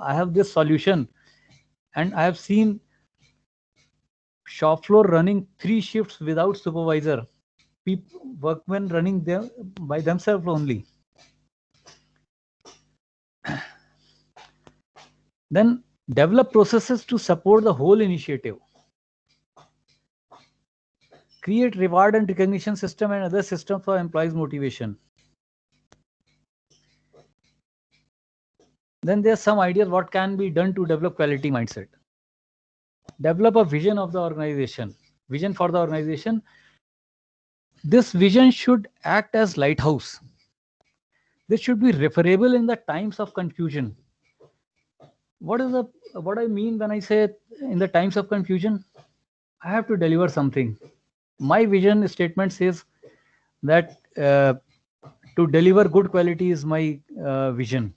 have this solution. And I have seen shop floor running 3 shifts without supervisor. Workmen running them by themselves only. Then develop processes to support the whole initiative. Create reward and recognition system and other systems for employees' motivation. Then there are some ideas what can be done to develop quality mindset. Develop a vision of the organization. Vision for the organization. This vision should act as lighthouse. This should be referable in the times of confusion. What I mean when I say in the times of confusion? I have to deliver something. My vision statement says that to deliver good quality is my vision.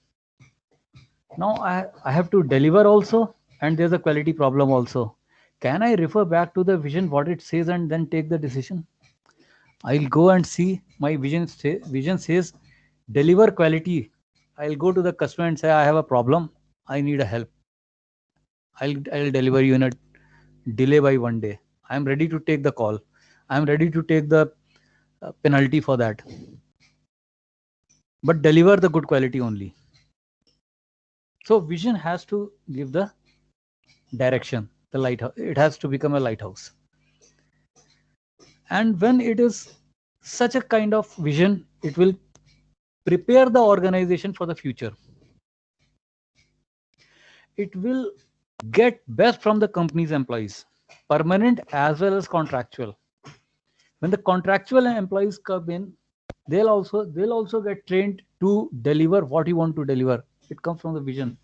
Now I have to deliver also, and there's a quality problem also. Can I refer back to the vision, what it says, and then take the decision? I'll go and see my vision says deliver quality. I'll go to the customer and say, I have a problem. I need a help. I'll deliver you in a delay by 1 day. I'm ready to take the call. I'm ready to take the penalty for that. But deliver the good quality only. So vision has to give the direction, the lighthouse. It has to become a lighthouse. And when it is such a kind of vision, it will prepare the organization for the future. It will get best from the company's employees, permanent as well as contractual. When the contractual employees come in, they'll also get trained to deliver what you want to deliver. It comes from the vision.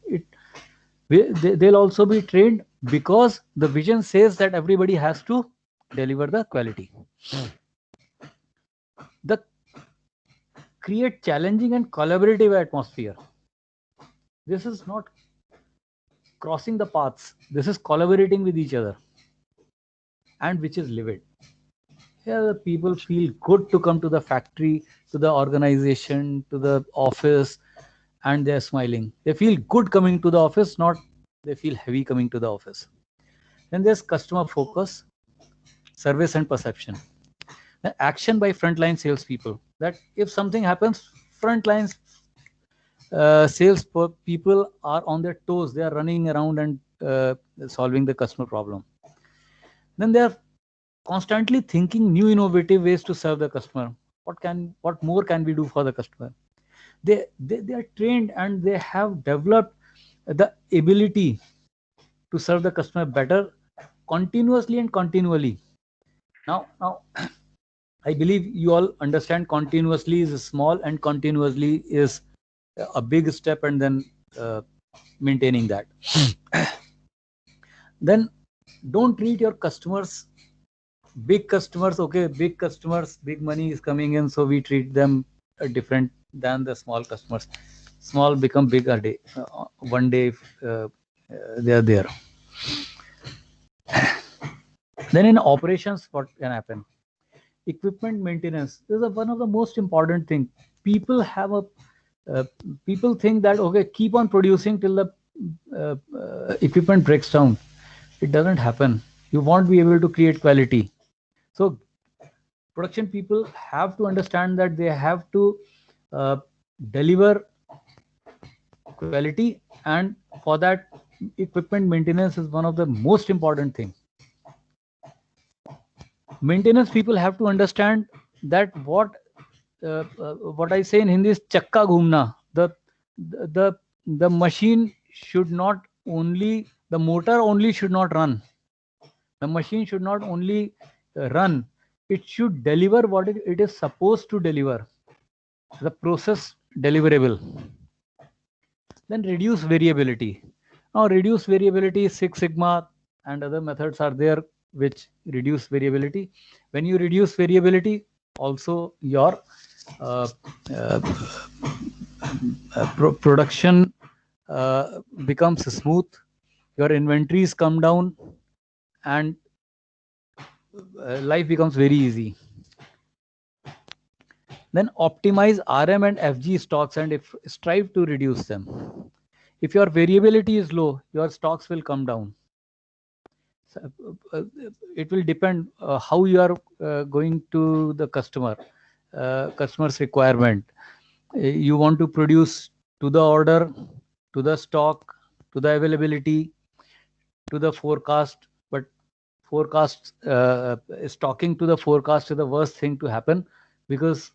They'll also be trained because the vision says that everybody has to deliver the quality. Create challenging and collaborative atmosphere. This is not crossing the paths. This is collaborating with each other, and which is livid. Here the people feel good to come to the factory, to the organization, to the office, and they're smiling. They feel good coming to the office, not they feel heavy coming to the office. Then there's customer focus, service and perception. The action by frontline salespeople. That if something happens, frontline sales people are on their toes. They are running around and solving the customer problem. Then they are constantly thinking new innovative ways to serve the customer. What more can we do for the customer? They are trained and they have developed the ability to serve the customer better, continuously and continually. Now I believe you all understand continuously is small and continuously is a big step, and then maintaining that. Then don't treat your customers, big customers, okay, big customers, big money is coming in, so we treat them different than the small customers. Small become big a day, one day they are there. Then in operations, what can happen? Equipment maintenance. This is one of the most important thing. People have a people think that okay, keep on producing till the equipment breaks down. It doesn't happen. You won't be able to create quality. So production people have to understand that they have to deliver quality, and for that equipment maintenance is one of the most important thing. Maintenance people have to understand that what I say in Hindi is chakka ghumna. The machine should not only, the motor only should not run. The machine should not only run, it should deliver what it is supposed to deliver. The process deliverable. Then reduce variability. Now reduce variability, Six Sigma and other methods are there which reduce variability. When you reduce variability, also your production becomes smooth, your inventories come down, and life becomes very easy. Then optimize RM and FG stocks and strive to reduce them. If your variability is low, your stocks will come down. So, it will depend how you are going to the customer's requirement. You want to produce to the order, to the stock, to the availability, to the forecast. But forecast, stocking to the forecast is the worst thing to happen, because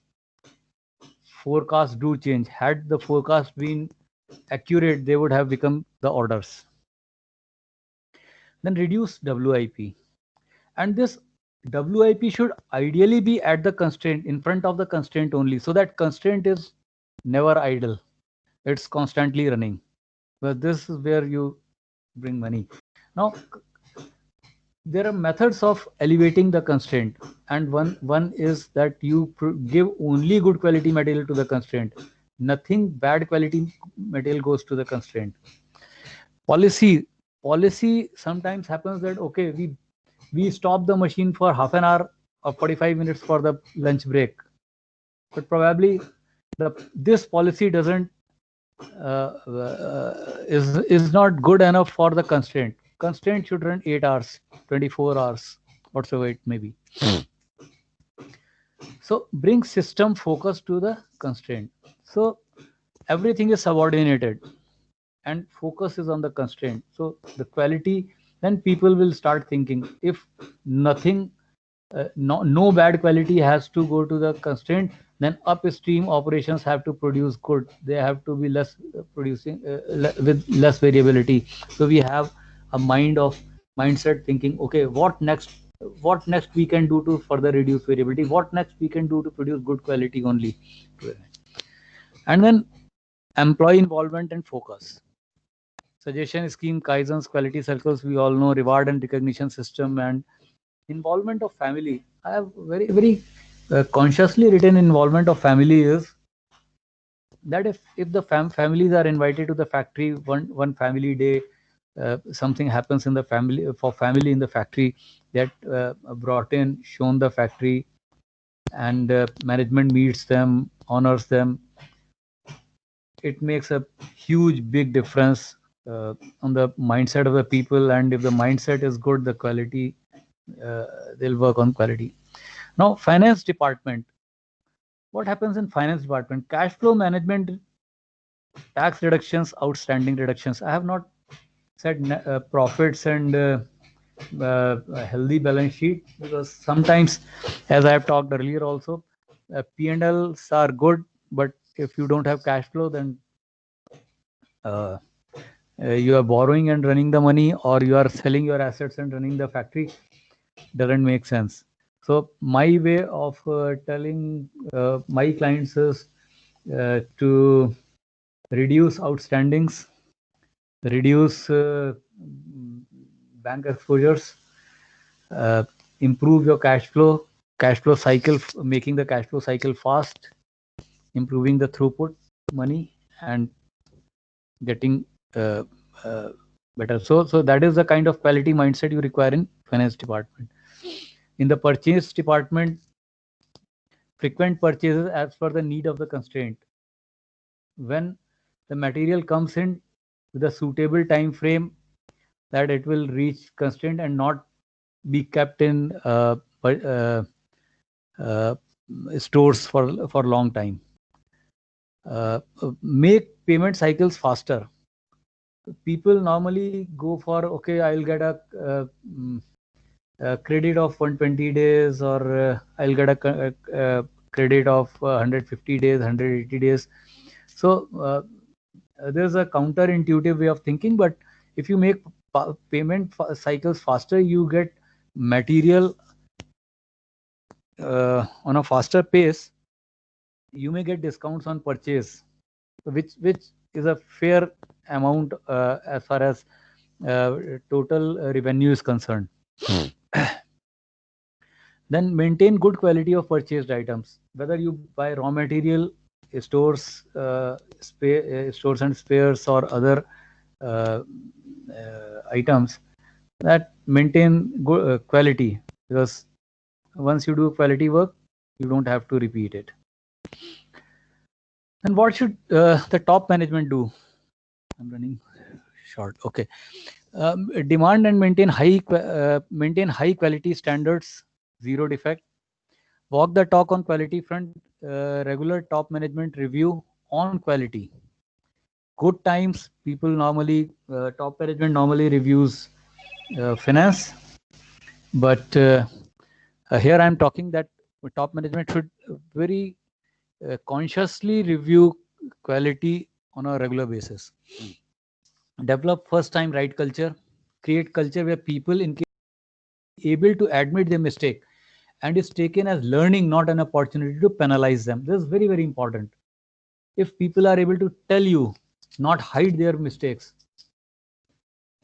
forecasts do change. Had the forecast been accurate, they would have become the orders. Then reduce WIP. And this WIP should ideally be at the constraint, in front of the constraint only, so that constraint is never idle. It's constantly running. But this is where you bring money. Now, there are methods of elevating the constraint, and one is that you give only good quality material to the constraint. Nothing bad quality material goes to the constraint. Policy sometimes happens that okay, we stop the machine for half an hour or 45 minutes for the lunch break, but probably this policy doesn't is not good enough for the constraint. Constraint should run 8 hours, 24 hours, whatsoever it may be. So bring system focus to the constraint. So everything is subordinated and focus is on the constraint. So the quality, then people will start thinking, if nothing, no bad quality has to go to the constraint, then upstream operations have to produce good. They have to be less producing with less variability. So we have a mindset thinking, okay, what next we can do to further reduce variability? What next we can do to produce good quality only? And then employee involvement and focus. Suggestion scheme, Kaizens, quality circles, we all know, reward and recognition system, and involvement of family. I have very consciously written involvement of family is that if the families are invited to the factory one family day, something happens in the family, for family in the factory, that brought in, shown the factory, and management meets them, honors them. It makes a huge big difference on the mindset of the people, and if the mindset is good, the quality, they'll work on quality. Now, finance department. What happens in finance department? Cash flow management, tax reductions, outstanding reductions. I have not said profits and a healthy balance sheet, because sometimes, as I have talked earlier also, P&Ls are good, but if you don't have cash flow, then you are borrowing and running the money, or you are selling your assets and running the factory. Doesn't make sense. So my way of telling my clients is to reduce outstandings, reduce bank exposures, improve your cash flow cycle, making the cash flow cycle fast, improving the throughput money, and getting better. So that is the kind of quality mindset you require in finance department. In the purchase department, frequent purchases as per the need of the constraint. When the material comes in with a suitable time frame that it will reach constraint and not be kept in stores for long time. Make payment cycles faster. People normally go for, okay, I'll get a credit of 120 days, or I'll get a credit of 150 days, 180 days. So there's a counterintuitive way of thinking, but if you make payment cycles faster, you get material on a faster pace. You may get discounts on purchase, which is a fair amount as far as total revenue is concerned. Then maintain good quality of purchased items. Whether you buy raw material, stores and spares, or other items, that maintain good quality, because once you do quality work, you don't have to repeat it. And what should the top management do? I'm running short. Okay. Demand and maintain high quality standards, zero defect. Walk the talk on quality front. Regular top management review on quality. Good times, people normally, top management normally reviews finance, but here I'm talking that top management should very consciously review quality on a regular basis. Develop first time right culture. Create culture where people able to admit their mistake and is taken as learning, not an opportunity to penalize them. This is very, very important. If people are able to tell you, not hide their mistakes,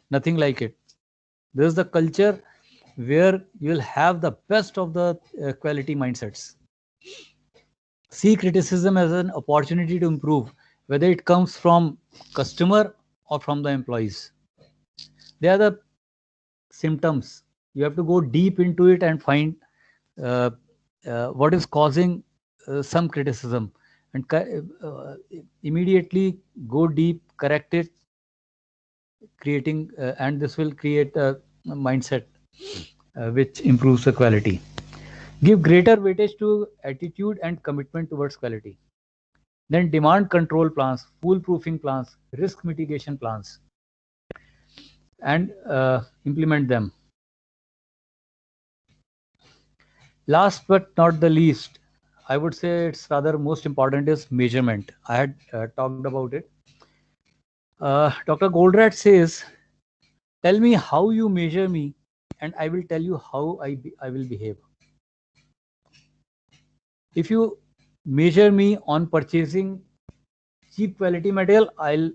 nothing like it. This is the culture where you'll have the best of the quality mindsets. See criticism as an opportunity to improve, whether it comes from customer or from the employees. They are the symptoms. You have to go deep into it and find what is causing some criticism, and immediately go deep, correct it, creating and this will create a mindset which improves the quality. Give greater weightage to attitude and commitment towards quality. Then demand control plans, foolproofing plans, risk mitigation plans, and implement them. Last but not the least, I would say it's rather most important, is measurement. I had talked about it. Dr. Goldratt says, tell me how you measure me and I will tell you how I will behave. If you measure me on purchasing cheap quality material, I'll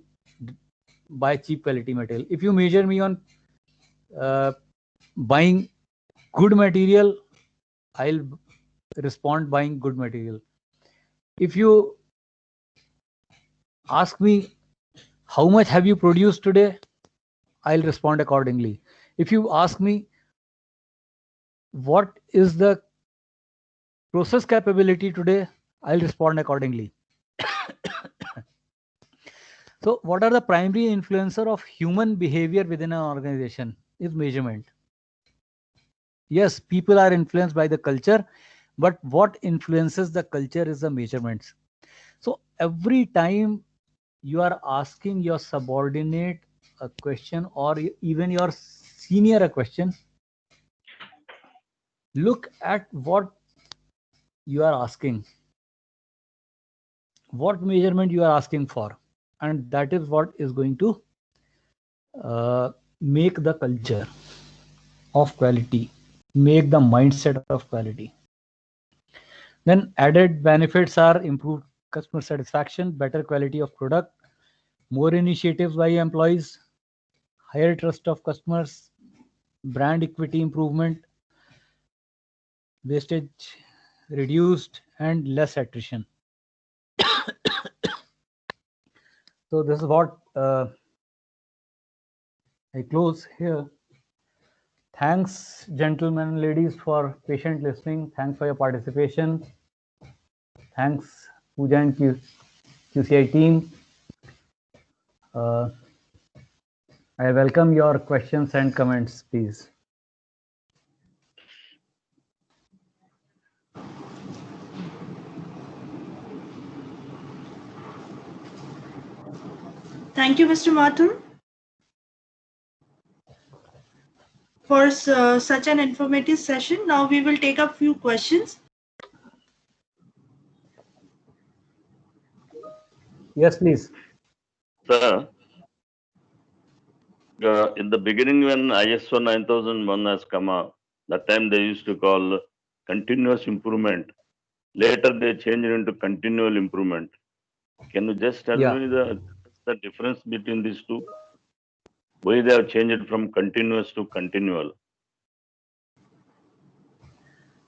buy cheap quality material. If you measure me on buying good material, I'll respond buying good material. If you ask me how much have you produced today, I'll respond accordingly. If you ask me what is the process capability today, I'll respond accordingly. So what are the primary influencer of human behavior within an organization? Is measurement. Yes, people are influenced by the culture, but what influences the culture is the measurements. So every time you are asking your subordinate a question, or even your senior a question, look at what you are asking, what measurement you are asking for, and that is what is going to make the culture of quality make the mindset of quality. Then added benefits are improved customer satisfaction, better quality of product, more initiatives by employees, higher trust of customers, brand equity improvement, wastage reduced, and less attrition. So this is what I close here. Thanks, gentlemen and ladies, for patient listening. Thanks for your participation. Thanks, Pooja and QCI team. I welcome your questions and comments, please. Thank you, Mr. Mathur, for such an informative session. Now we will take up few questions. Yes, please. Sir, in the beginning when ISO 9001 has come up, that time they used to call continuous improvement. Later they changed it into continual improvement. Can you just tell me the difference between these two? Why they have changed it from continuous to continual?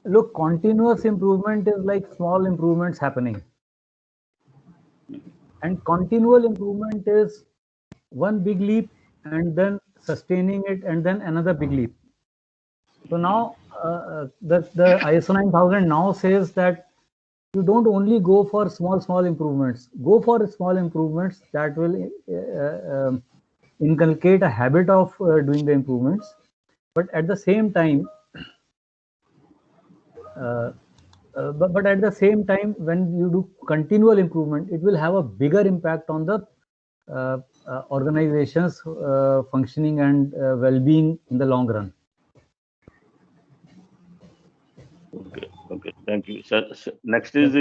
Look, continuous improvement is like small improvements happening. And continual improvement is one big leap and then sustaining it and then another big leap. So now the ISO 9000 now says that you don't only go for small improvements. Go for small improvements that will inculcate a habit of doing the improvements. But at the same time, but at the same time, when you do continual improvement, it will have a bigger impact on the organization's functioning and well-being in the long run. Okay, thank you. So next is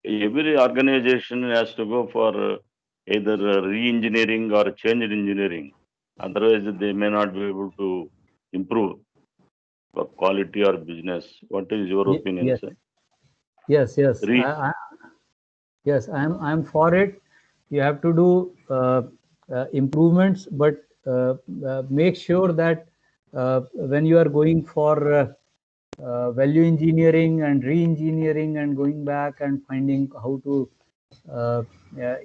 every organization has to go for either re-engineering or change engineering. Otherwise, they may not be able to improve quality or business. What is your opinion, yes. sir? Yes. Yes, I'm for it. You have to do improvements, but make sure that when you are going for value engineering and re-engineering and going back and finding how to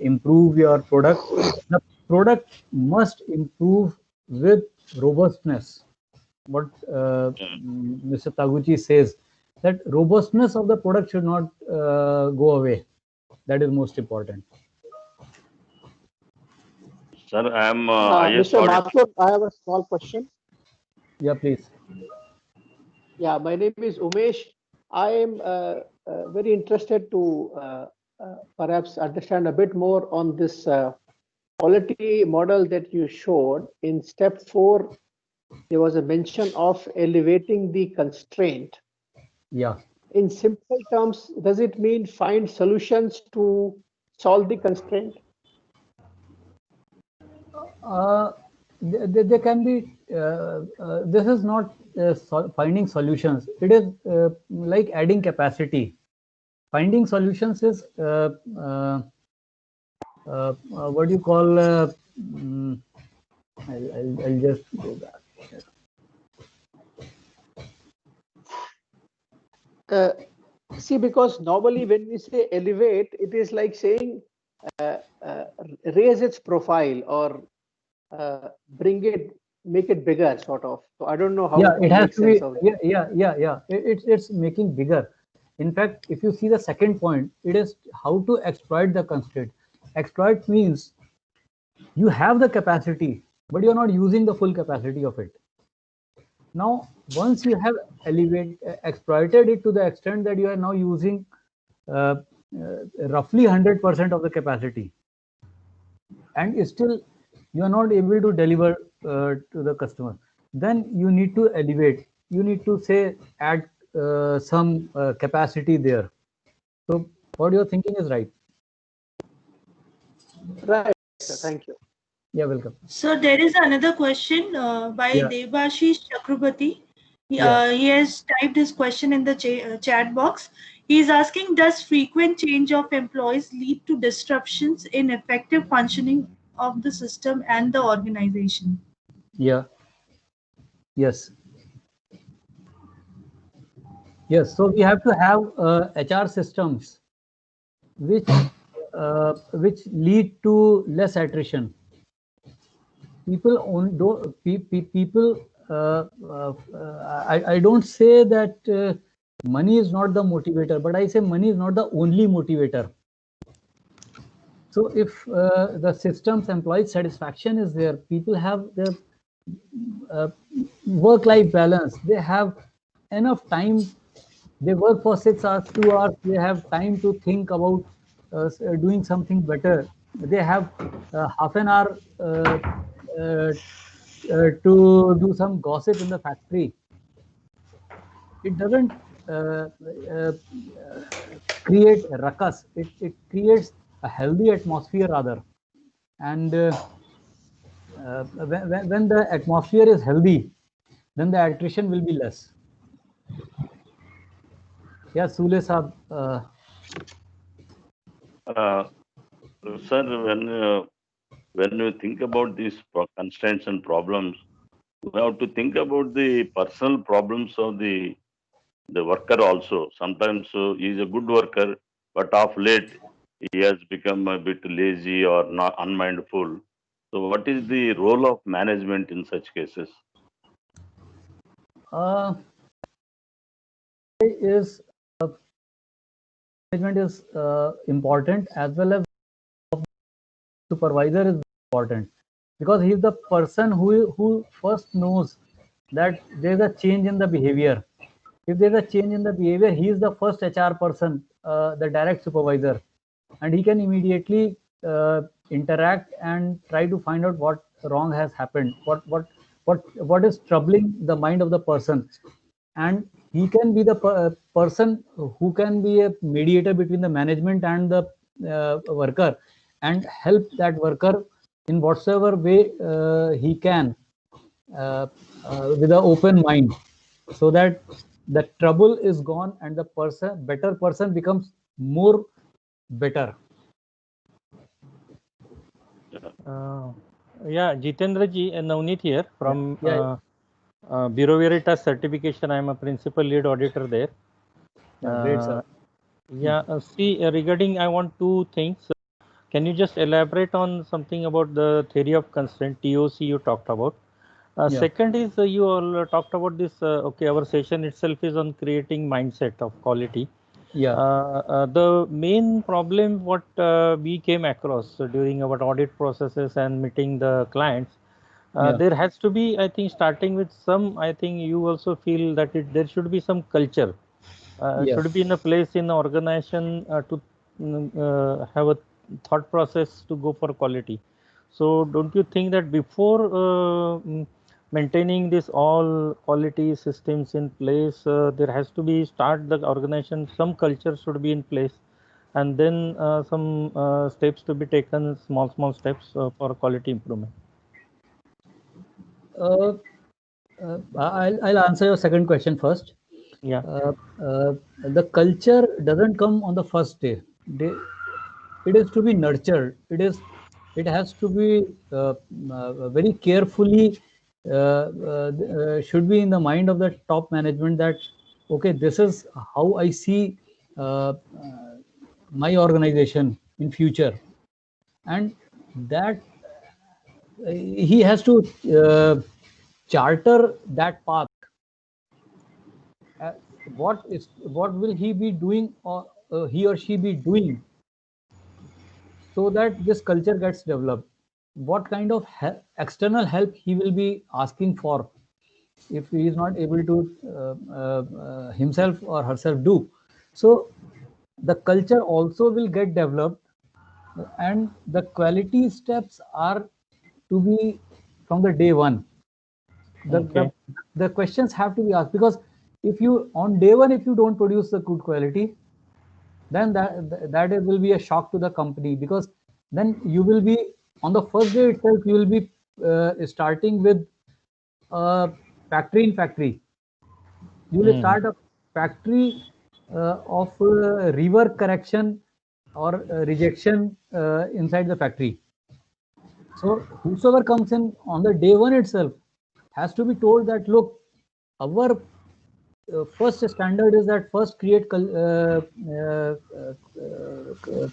improve your product, the product must improve with robustness. What Mr. Taguchi says, that robustness of the product should not go away. That is most important. Sir, I am Mr. Mathur, I have a small question. Yeah, please. Yeah, my name is Umesh. I am very interested to perhaps understand a bit more on this quality model that you showed. In step 4, there was a mention of elevating the constraint. Yeah. In simple terms, does it mean find solutions to solve the constraint? There can be, this is not finding solutions. It is like adding capacity. Finding solutions is what do you call, I'll just go back. See, because normally when we say elevate, it is like saying raise its profile or bring it, make it bigger, sort of. So I don't know how. Yeah, it has to be. Yeah. It's making bigger. In fact, if you see the second point, it is how to exploit the constraint. Exploit means you have the capacity, but you're not using the full capacity of it. Now, once you have exploited it to the extent that you are now using roughly 100% of the capacity, and still you are not able to deliver to the customer, then you need to elevate. You need to say add some capacity there. So what you're thinking is right. Right, sir. Thank you. Yeah, welcome. So there is another question by Devashish Chakrabarti. He has typed his question in the chat box. He is asking, does frequent change of employees lead to disruptions in effective functioning of the system and the organization? Yeah. Yes. Yes. So we have to have HR systems which lead to less attrition. People I don't say that money is not the motivator, but I say money is not the only motivator. So if the system's employee satisfaction is there, people have their work-life balance, they have enough time, they work for 6 hours, 2 hours, they have time to think about doing something better. They have half an hour to do some gossip in the factory. It doesn't create a ruckus. It creates a healthy atmosphere rather. And when the atmosphere is healthy, then the attrition will be less. Yeah, Sule Saab. Sir, when you think about these constraints and problems, we have to think about the personal problems of the worker also. Sometimes he is a good worker, but of late he has become a bit lazy or not unmindful. So what is the role of management in such cases? Management is important, as well as supervisor is important, because he is the person who first knows that there is a change in the behavior. If there is a change in the behavior, he is the first HR person, the direct supervisor, and he can immediately interact and try to find out what wrong has happened, what is troubling the mind of the person, and he can be the person who can be a mediator between the management and the worker, and help that worker in whatsoever way he can, with an open mind, so that the trouble is gone and the better person becomes more better. Yeah, Jitendra ji and Navneet here from Bureau Veritas certification. I am a principal lead auditor there. Great, sir. Regarding, I want two things. Can you just elaborate on something about the theory of constraint, TOC, you talked about? Second is, you all talked about this, okay, our session itself is on creating mindset of quality. The main problem what we came across during our audit processes and meeting the clients, there has to be, I think, starting with some, I think you also feel that there should be some culture, should be in a place in the organization to have a thought process to go for quality. So don't you think that before maintaining this all quality systems in place, there has to be start the organization, some culture should be in place, and then some steps to be taken, small steps for quality improvement? I'll answer your second question first. Yeah. The culture doesn't come on the first day. It is to be nurtured. It has to be very carefully, should be in the mind of the top management that, okay, this is how I see my organization in future, and that he has to charter that path. What will he be doing, or he or she be doing, so that this culture gets developed? What kind of external help he will be asking for if he is not able to himself or herself do? So the culture also will get developed, and the quality steps are to be from the day one. The questions have to be asked, because if you on day one, if you don't produce the good quality, then that will be a shock to the company, because then you will be on the first day itself, you will be starting with factory in factory, You will start a factory of rework correction or rejection inside the factory. So whosoever comes in on the day one itself has to be told that, look, our first standard is that first create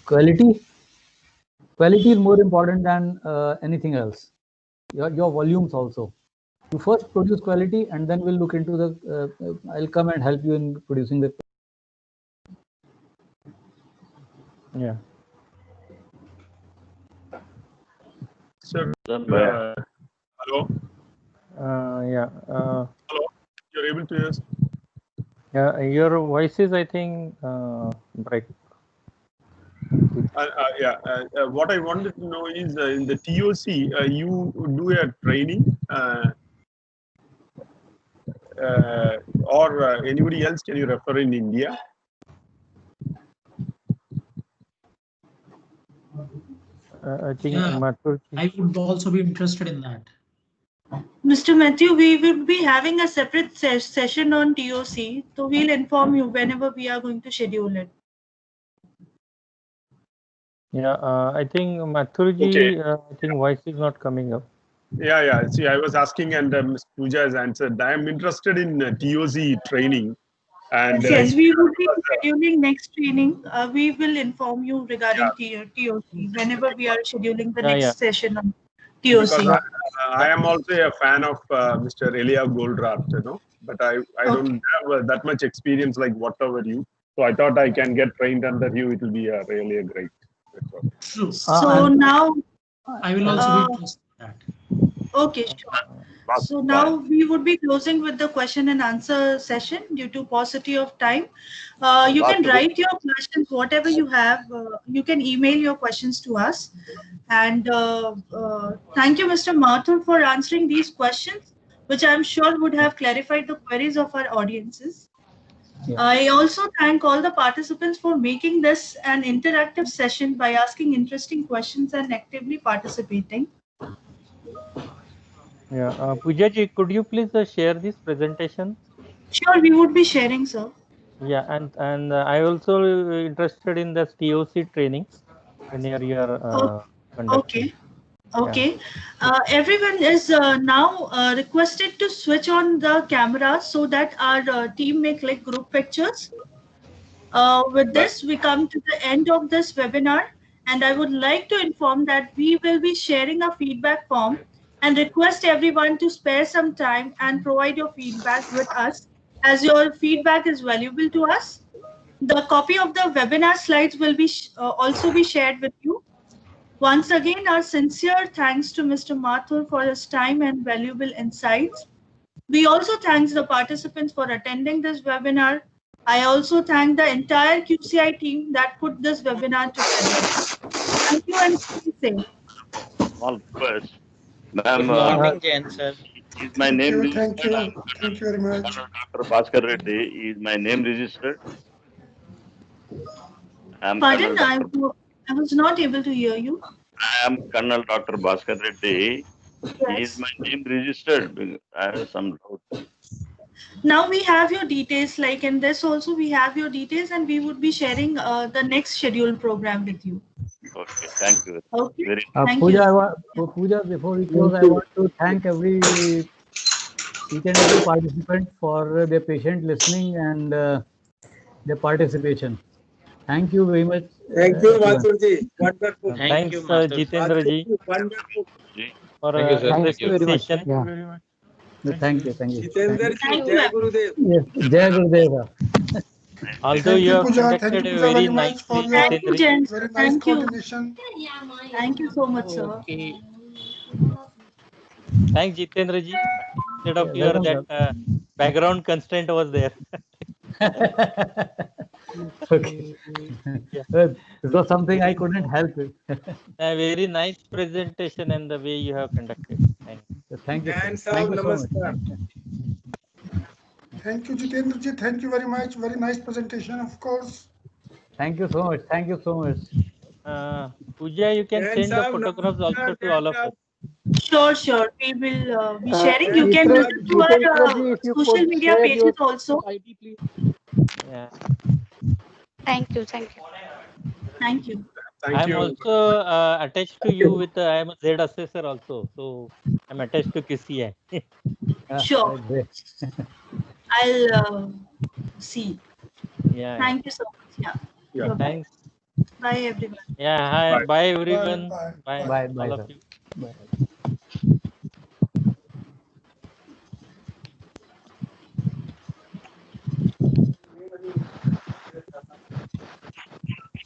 quality. Quality is more important than anything else. Your volumes also. You first produce quality, and then we'll look into the. I'll come and help you in producing the. Yeah. Sir, hello. Yeah. Hello. You're able to hear us? Yeah. Your voice is, I think, break. What I wanted to know is in the TOC, you do a training or anybody else can you refer in India? I think I would also be interested in that. Mr. Matthew, we will be having a separate session on TOC, so we'll inform you whenever we are going to schedule it. Yeah, I think Mathurji, I think voice is not coming up. Yeah. See, I was asking, and Ms. Pooja has answered. I am interested in TOC training. And yes, we will be scheduling next training. We will inform you regarding TOC whenever we are scheduling the next session on TOC. Because I am also a fan of Mr. Elia Goldratt, but I don't have that much experience like whatever you. So I thought I can get trained under you. It will be really a great. True. So now I will also be interested in that. Okay, sure. So now we would be closing with the question and answer session due to paucity of time. You can write your questions, whatever you have. You can email your questions to us. And thank you, Mr. Mathur, for answering these questions, which I'm sure would have clarified the queries of our audiences. Yeah. I also thank all the participants for making this an interactive session by asking interesting questions and actively participating. Yeah, Poojaji, could you please share this presentation? Sure, we would be sharing, sir. Yeah, and I also interested in the TOC training when you are conducting. Okay. Everyone is now requested to switch on the camera so that our team may click group pictures. With this, we come to the end of this webinar, and I would like to inform that we will be sharing a feedback form and request everyone to spare some time and provide your feedback with us, as your feedback is valuable to us. The copy of the webinar slides will be also be shared with you. Once again, our sincere thanks to Mr. Mathur for his time and valuable insights. We also thank the participants for attending this webinar. I also thank the entire QCI team that put this webinar together. Thank you and stay safe. Small request. Ma'am, Good morning, Jain sir. Is my name Thank you. registered? Thank you very much. Dr. Bhaskar Reddy, is my name registered? Pardon, I was not able to hear you. I am Colonel Dr. Bhaskar Reddy. Yes. Is my name registered? I have some doubt. Now we have your details, like in this also we have your details, and we would be sharing the next scheduled program with you. Okay, thank you. Okay. Very thank Pooja, Pooja, before we close, I want to thank each and every participant for their patient listening and their participation. Thank you very much. Thank you, Mathurji. Wonderful. Thanks, Jitendra ji. Wonderful. For Thank you, sir. Thank you very much. Thank you very much. Thank you. Jitendra ji, Jai Gurudev. Yes, Jai Gurudev. Although you have conducted a very nice Thank you, Jen. Very nice Thank you. contribution. Thank you so much, sir. Okay. Thanks, Jitendra ji. Instead of your that background constraint was there. Okay. This was something I couldn't help with. A very nice presentation and the way you have conducted. Thank you. And Thank you so much. Thank you, Jitendra ji. Thank you very much. Very nice presentation, of course. Thank you so much. Thank you so much. Pooja, you can send the photographs also to all of us. Sure, sure. We will be sharing. You can use it to our social media pages also. ID, please. Yeah. Thank you. Thank you. Thank you. Thank you. I'm also attached to you with I am a Z assessor also, so I'm attached to QCI. Sure. I'll see. Yeah. Thank you so much. Yeah. Yeah. Bye-bye. Thanks. Bye, everyone. Yeah. Hi. Bye. Bye everyone. Bye. Bye. Bye, All sir. of you. Bye.